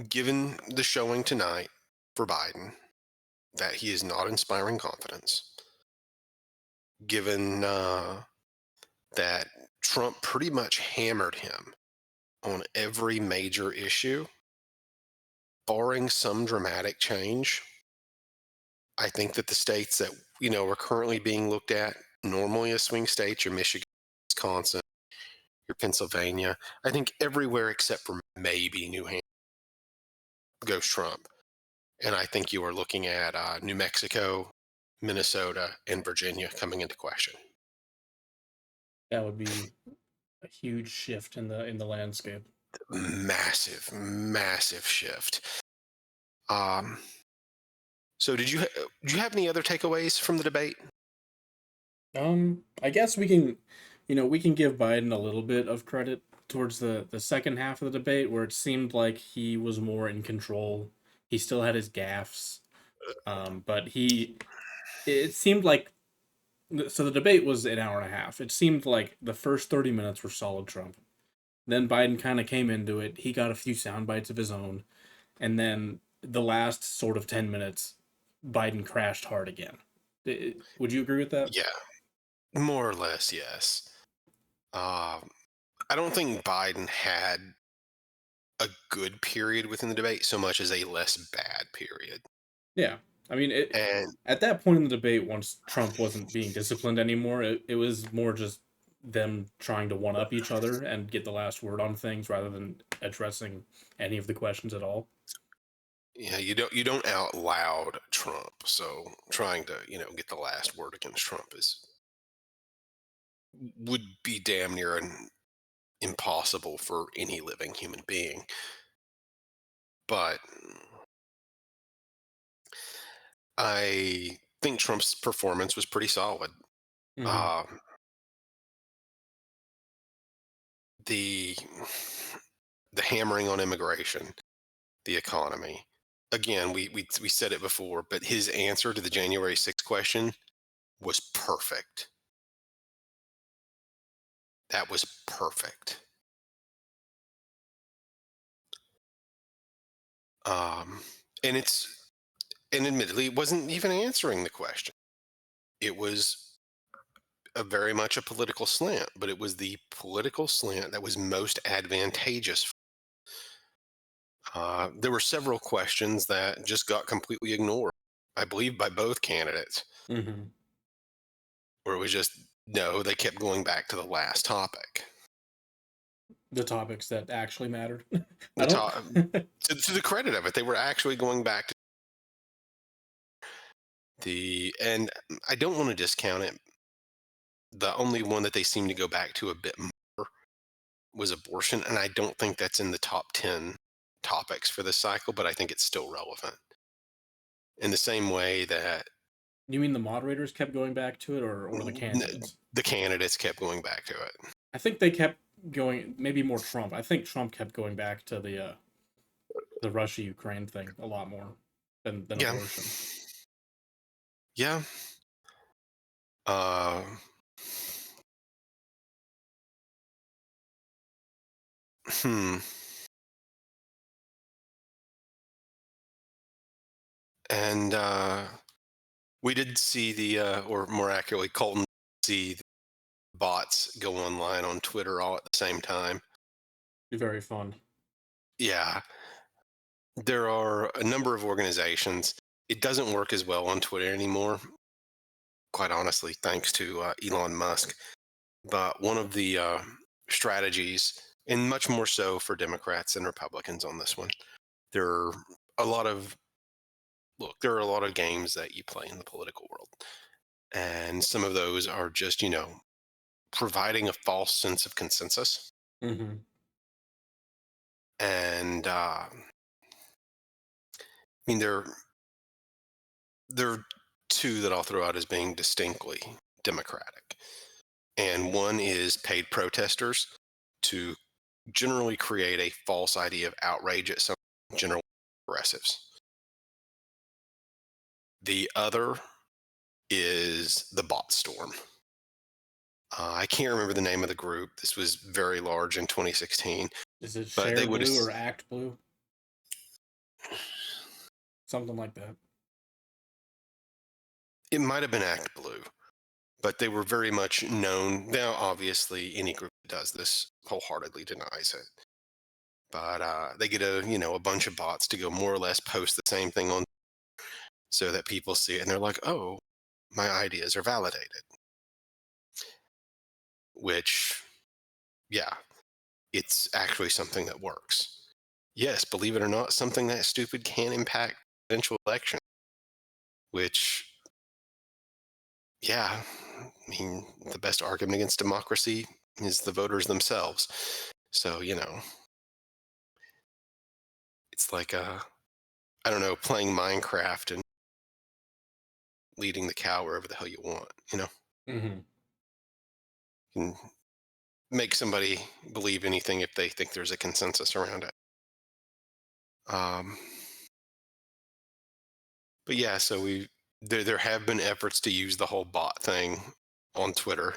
Speaker 1: given the showing tonight for Biden, that he is not inspiring confidence, given that Trump pretty much hammered him on every major issue, barring some dramatic change. I think that the states that are currently being looked at normally as swing states, your Michigan, Wisconsin, your Pennsylvania. I think everywhere except for maybe New Hampshire goes Trump, and I think you are looking at New Mexico, Minnesota, and Virginia coming into question.
Speaker 2: That would be a huge shift in the landscape.
Speaker 1: Massive, massive shift. Um, so did you have any other takeaways from the debate?
Speaker 2: I guess we can, we can give Biden a little bit of credit towards the second half of the debate where it seemed like he was more in control. He still had his gaffes, but it seemed like so the debate was an hour and a half. It seemed like the first 30 minutes were solid Trump. Then Biden kind of came into it. He got a few sound bites of his own, and then the last sort of 10 minutes, Biden crashed hard again. Would you agree with that?
Speaker 1: Yeah, more or less, yes. I don't think Biden had a good period within the debate so much as a less bad period.
Speaker 2: Yeah. I mean,
Speaker 1: And
Speaker 2: at that point in the debate, once Trump wasn't being disciplined anymore, it was more just them trying to one up each other and get the last word on things rather than addressing any of the questions at all.
Speaker 1: yeah, you don't out loud Trump. So trying to, get the last word against Trump is would be damn near impossible for any living human being. But I think Trump's performance was pretty solid.
Speaker 2: Mm-hmm.
Speaker 1: Um, the the hammering on immigration, the economy. Again, we said it before, but his answer to the January 6th question was perfect. That was perfect. Um, and admittedly, it wasn't even answering the question. It was a very much a political slant, but it was the political slant that was most advantageous. There were several questions that just got completely ignored, I believe, by both candidates,
Speaker 2: Mm-hmm.
Speaker 1: where it was just no, they kept going back to the last topic.
Speaker 2: The topics that actually mattered. I
Speaker 1: The
Speaker 2: don't.
Speaker 1: top, to the credit of it, they were actually going back to and I don't want to discount it. The only one that they seem to go back to a bit more was abortion, and I don't think that's in the top 10 topics for this cycle, but I think it's still relevant. In the same way that
Speaker 2: You mean the moderators kept going back to it, or the candidates?
Speaker 1: the candidates kept going back to it.
Speaker 2: I think they kept going. Maybe more Trump. I think Trump kept going back to the Russia Ukraine thing a lot more than
Speaker 1: Yeah.
Speaker 2: abortion.
Speaker 1: Yeah. Uh, hmm. And we did see or more accurately, Colton see the bots go online on Twitter all at the same time.
Speaker 2: Be very fun.
Speaker 1: Yeah. There are a number of organizations. It doesn't work as well on Twitter anymore, quite honestly, thanks to Elon Musk. But one of the strategies, and much more so for Democrats and Republicans on this one, there are a lot of there are a lot of games that you play in the political world, and some of those are just providing a false sense of consensus.
Speaker 2: Mm-hmm.
Speaker 1: And I mean, there are two that I'll throw out as being distinctly Democratic, and one is paid protesters to generally create a false idea of outrage at some general progressives. The other is the bot storm. I can't remember the name of the group. This was very large in 2016,
Speaker 2: Is it
Speaker 1: but they
Speaker 2: Share
Speaker 1: would have.
Speaker 2: Blue or Act Blue? Something like that.
Speaker 1: It might have been Act Blue, but they were very much known. Now, obviously, any group that does this wholeheartedly denies it. But they get a bunch of bots to go more or less post the same thing on, so that people see it and they're like, oh, my ideas are validated. Which, yeah, it's actually something that works. Yes, believe it or not, something that stupid can impact eventual election. Which, yeah, I mean, the best argument against democracy is the voters themselves. So, it's like, I don't know, playing Minecraft and leading the cow wherever the hell you want.
Speaker 2: Hmm.
Speaker 1: You can make somebody believe anything if they think there's a consensus around it. Um, but yeah, so there have been efforts to use the whole bot thing on Twitter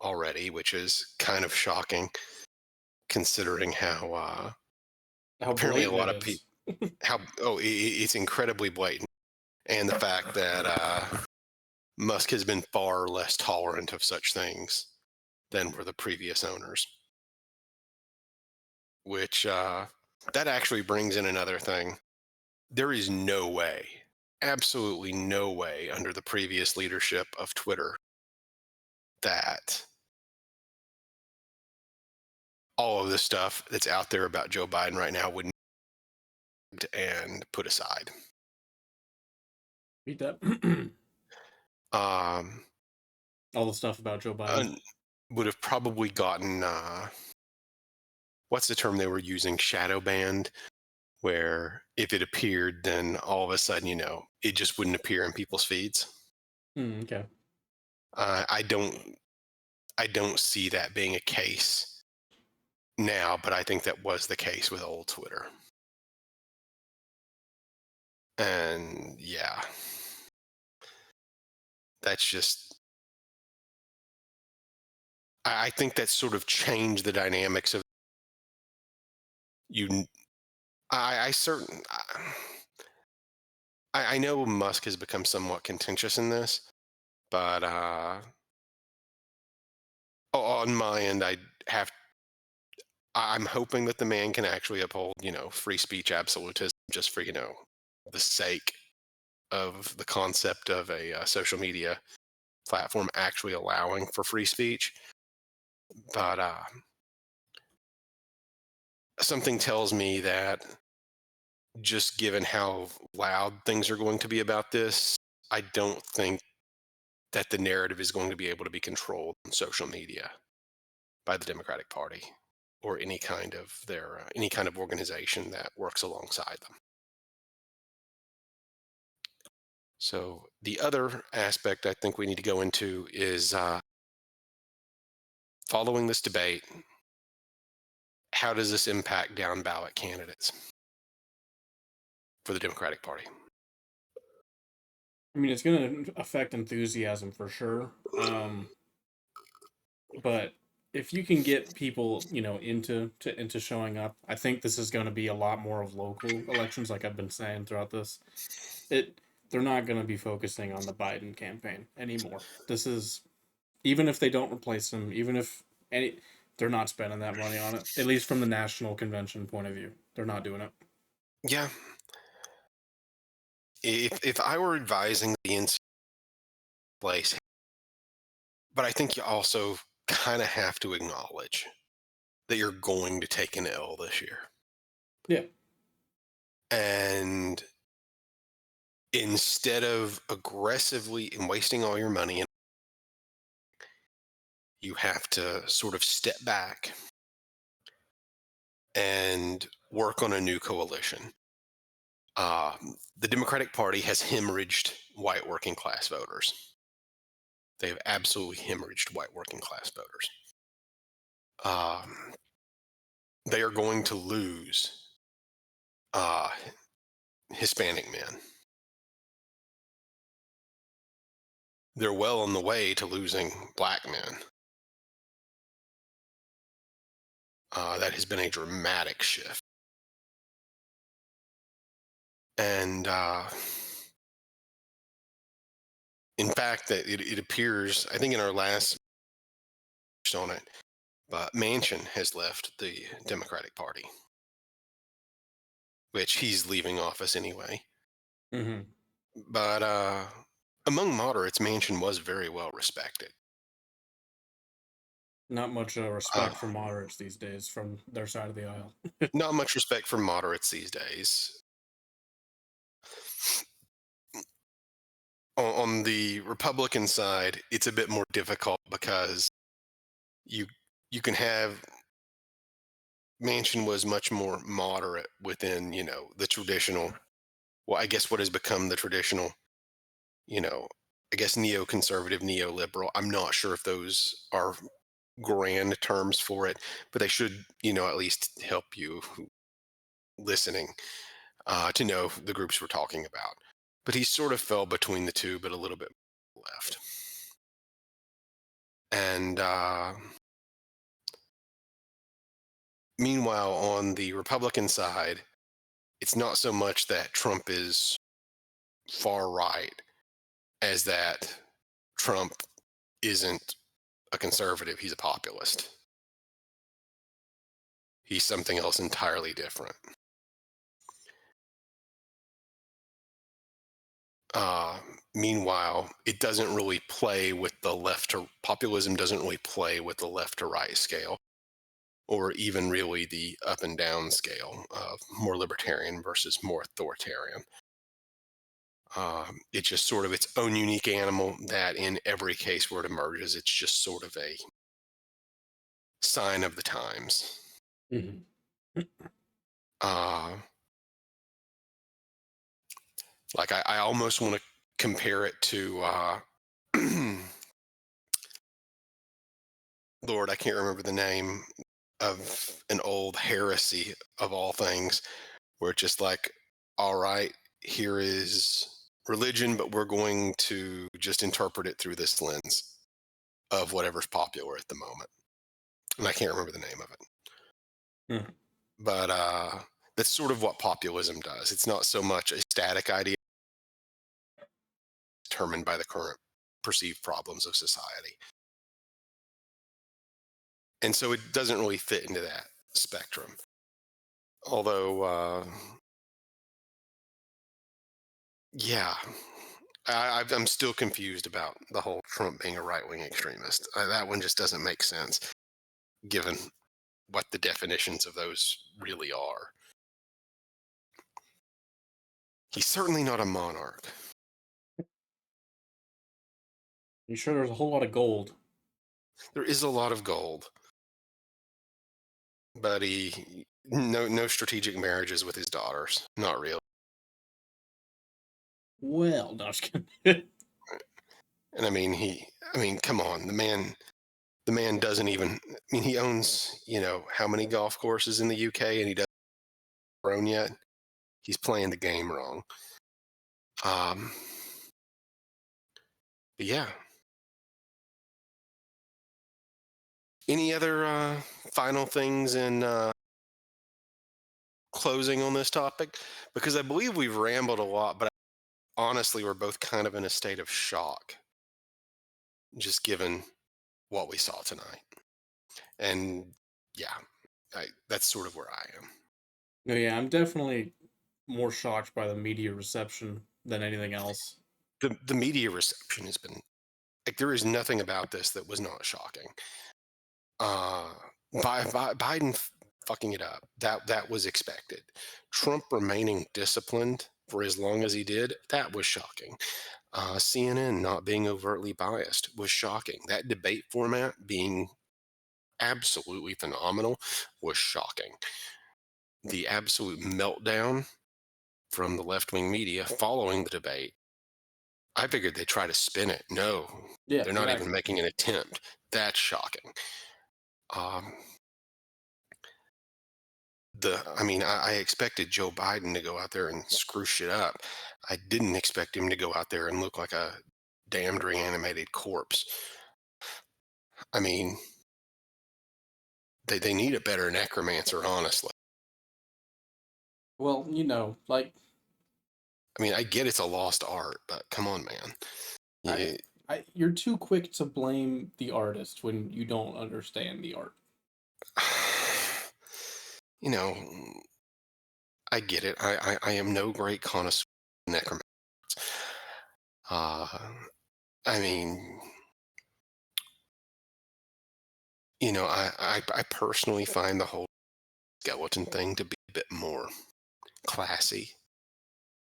Speaker 1: already, which is kind of shocking considering how
Speaker 2: How
Speaker 1: apparently a
Speaker 2: blatant
Speaker 1: lot
Speaker 2: it
Speaker 1: of people,
Speaker 2: is.
Speaker 1: how it's incredibly blatant, and the fact that Musk has been far less tolerant of such things than were the previous owners. Which that actually brings in another thing. There is no way, absolutely no way, under the previous leadership of Twitter that all of the stuff that's out there about Joe Biden right now would and put aside.
Speaker 2: Beat that.
Speaker 1: Um,
Speaker 2: All the stuff about Joe Biden.
Speaker 1: un- would have probably gotten what's the term they were using? Shadow banned, where if it appeared, then all of a sudden, it just wouldn't appear in people's feeds.
Speaker 2: Okay.
Speaker 1: I don't see that being a case now, but I think that was the case with old Twitter. And yeah, that's just, I think that sort of changed the dynamics of you. I certain, I know Musk has become somewhat contentious in this, but on my end, I'm hoping that the man can actually uphold, free speech absolutism just for, the sake of the concept of a social media platform actually allowing for free speech. But something tells me that just given how loud things are going to be about this, I don't think that the narrative is going to be able to be controlled on social media by the Democratic Party or any kind of organization that works alongside them. So the other aspect I think we need to go into is following this debate. How does this impact down ballot candidates for the Democratic Party?
Speaker 2: I mean, it's going to affect enthusiasm for sure. But if you can get people, into showing up, I think this is going to be a lot more of local elections, like I've been saying throughout this. It They're not going to be focusing on the Biden campaign anymore. This is even if they don't replace him, even if any, they're not spending that money on it. At least from the national convention point of view, they're not doing it.
Speaker 1: Yeah, if I were advising the NC place, but I think you also kind of have to acknowledge that you're going to take an L this year.
Speaker 2: Yeah.
Speaker 1: And instead of aggressively and wasting all your money, you have to sort of step back and work on a new coalition. The Democratic Party has hemorrhaged white working class voters. They have absolutely hemorrhaged white working class voters. They are going to lose uh, Hispanic men. They're well on the way to losing black men. That has been a dramatic shift. And in fact, that it appears, I think in our last on it, but Manchin has left the Democratic Party, which he's leaving office anyway.
Speaker 2: Hmm.
Speaker 1: But among moderates, Manchin was very well respected.
Speaker 2: Not much
Speaker 1: Uh,
Speaker 2: respect for moderates these days from their side of the aisle.
Speaker 1: Not much respect for moderates these days. On the Republican side, it's a bit more difficult because you you can have Manchin was much more moderate within, the traditional, well, I guess what has become the traditional, you know, I guess neoconservative, neoliberal. I'm not sure if those are grand terms for it, but they should, at least help you listening to know the groups we're talking about. But he sort of fell between the two, but a little bit left. And meanwhile, on the Republican side, it's not so much that Trump is far right as that Trump isn't a conservative, he's a populist. He's something else entirely different. Uh, Meanwhile, it doesn't really play with the left to populism doesn't really play with the left to right scale, or even really the up and down scale of more libertarian versus more authoritarian. It's just sort of its own unique animal that in every case where it emerges, it's just sort of a sign of the times.
Speaker 2: Hmm.
Speaker 1: Uh, like I almost want to compare it to Lord, I can't remember the name of an old heresy of all things, where it's just like, all right, here is religion, but we're going to just interpret it through this lens of whatever's popular at the moment. And I can't remember the name of it.
Speaker 2: Hmm.
Speaker 1: But that's sort of what populism does. It's not so much a static idea determined by the current perceived problems of society. And so it doesn't really fit into that spectrum. Although, yeah, I'm still confused about the whole Trump being a right wing extremist. That one just doesn't make sense given what the definitions of those really are. He's certainly not a monarch.
Speaker 2: You sure there's a whole lot of gold?
Speaker 1: There is a lot of gold, but no strategic marriages with his daughters. Not real.
Speaker 2: Well, no, I'm just kidding.
Speaker 1: And come on, the man doesn't even. I mean, he owns how many golf courses in the UK, and he doesn't own yet. He's playing the game wrong. Um, but yeah. Any other final things in closing on this topic? Because I believe we've rambled a lot, but honestly, we're both kind of in a state of shock, just given what we saw tonight. And yeah, that's sort of where I am.
Speaker 2: No, yeah, I'm definitely more shocked by the media reception than anything else.
Speaker 1: The media reception has been like there is nothing about this that was not shocking. Uh, Biden fucking it up, that was expected. Trump remaining disciplined for as long as he did, that was shocking. CNN not being overtly biased was shocking. That debate format being absolutely phenomenal was shocking. The absolute meltdown from the left wing media following the debate, I figured they'd try to spin it. No,
Speaker 2: Yeah,
Speaker 1: they're not even
Speaker 2: exactly.
Speaker 1: making an attempt. That's shocking. Um, I expected Joe Biden to go out there and screw shit up. I didn't expect him to go out there and look like a damned reanimated corpse. I mean, they need a better necromancer, honestly.
Speaker 2: Well, like
Speaker 1: I mean, I get it's a lost art, but come on, man.
Speaker 2: I,
Speaker 1: Yeah.
Speaker 2: you're too quick to blame the artist when you don't understand the art.
Speaker 1: You know, I get it. I am no great connoisseur of necromancy. Uh, I mean, I personally find the whole skeleton thing to be a bit more classy,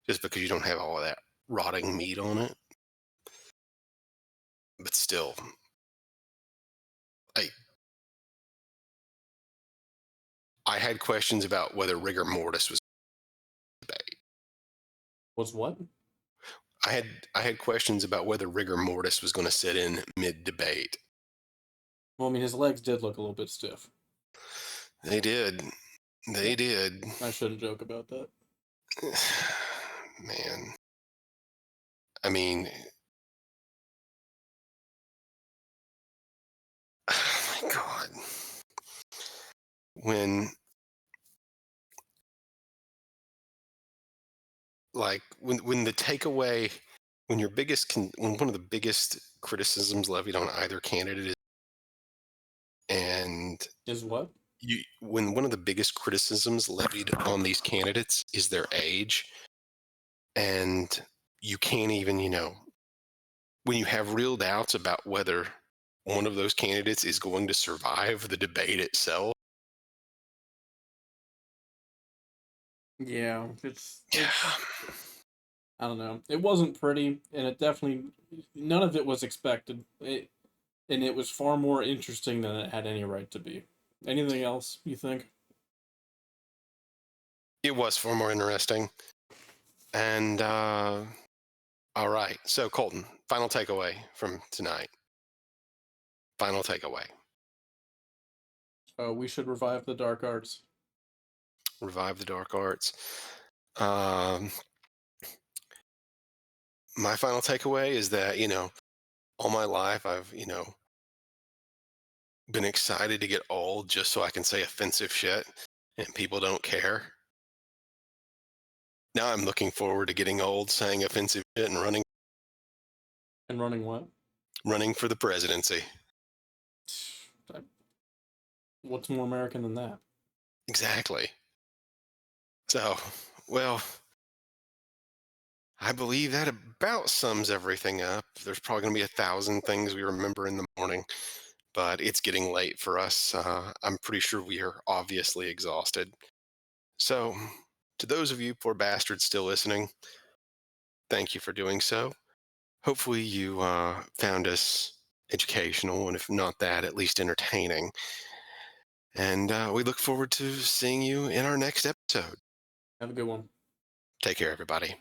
Speaker 1: just because you don't have all of that rotting meat on it. But still, I I had questions about whether rigor mortis was debate.
Speaker 2: Was what?
Speaker 1: I had questions about whether rigor mortis was going to sit in mid debate.
Speaker 2: Well, I mean, his legs did look a little bit stiff.
Speaker 1: They did. They did.
Speaker 2: I shouldn't joke about that.
Speaker 1: Man. I mean, oh my God. When, when the takeaway, when one of the biggest criticisms levied on either candidate is, and
Speaker 2: Is what?
Speaker 1: when one of the biggest criticisms levied on these candidates is their age, and you can't even, when you have real doubts about whether one of those candidates is going to survive the debate itself.
Speaker 2: Yeah, it's I don't know. It wasn't pretty, and it definitely none of it was expected. And it was far more interesting than it had any right to be. Anything else you think?
Speaker 1: It was far more interesting. And all right. So Colton, final takeaway from tonight. Final takeaway.
Speaker 2: We should revive the dark arts.
Speaker 1: Revive the dark arts. Um, my final takeaway is that, all my life I've, been excited to get old just so I can say offensive shit and people don't care. Now I'm looking forward to getting old, saying offensive shit and
Speaker 2: And running what?
Speaker 1: running for the presidency.
Speaker 2: What's more American than that?
Speaker 1: Exactly. So, well, I believe that about sums everything up. There's probably going to be 1,000 things we remember in the morning, but it's getting late for us. I'm pretty sure we are obviously exhausted. So, to those of you poor bastards still listening, thank you for doing so. Hopefully, you found us educational, and if not that, at least entertaining. And we look forward to seeing you in our next episode.
Speaker 2: Have a good one.
Speaker 1: Take care, everybody.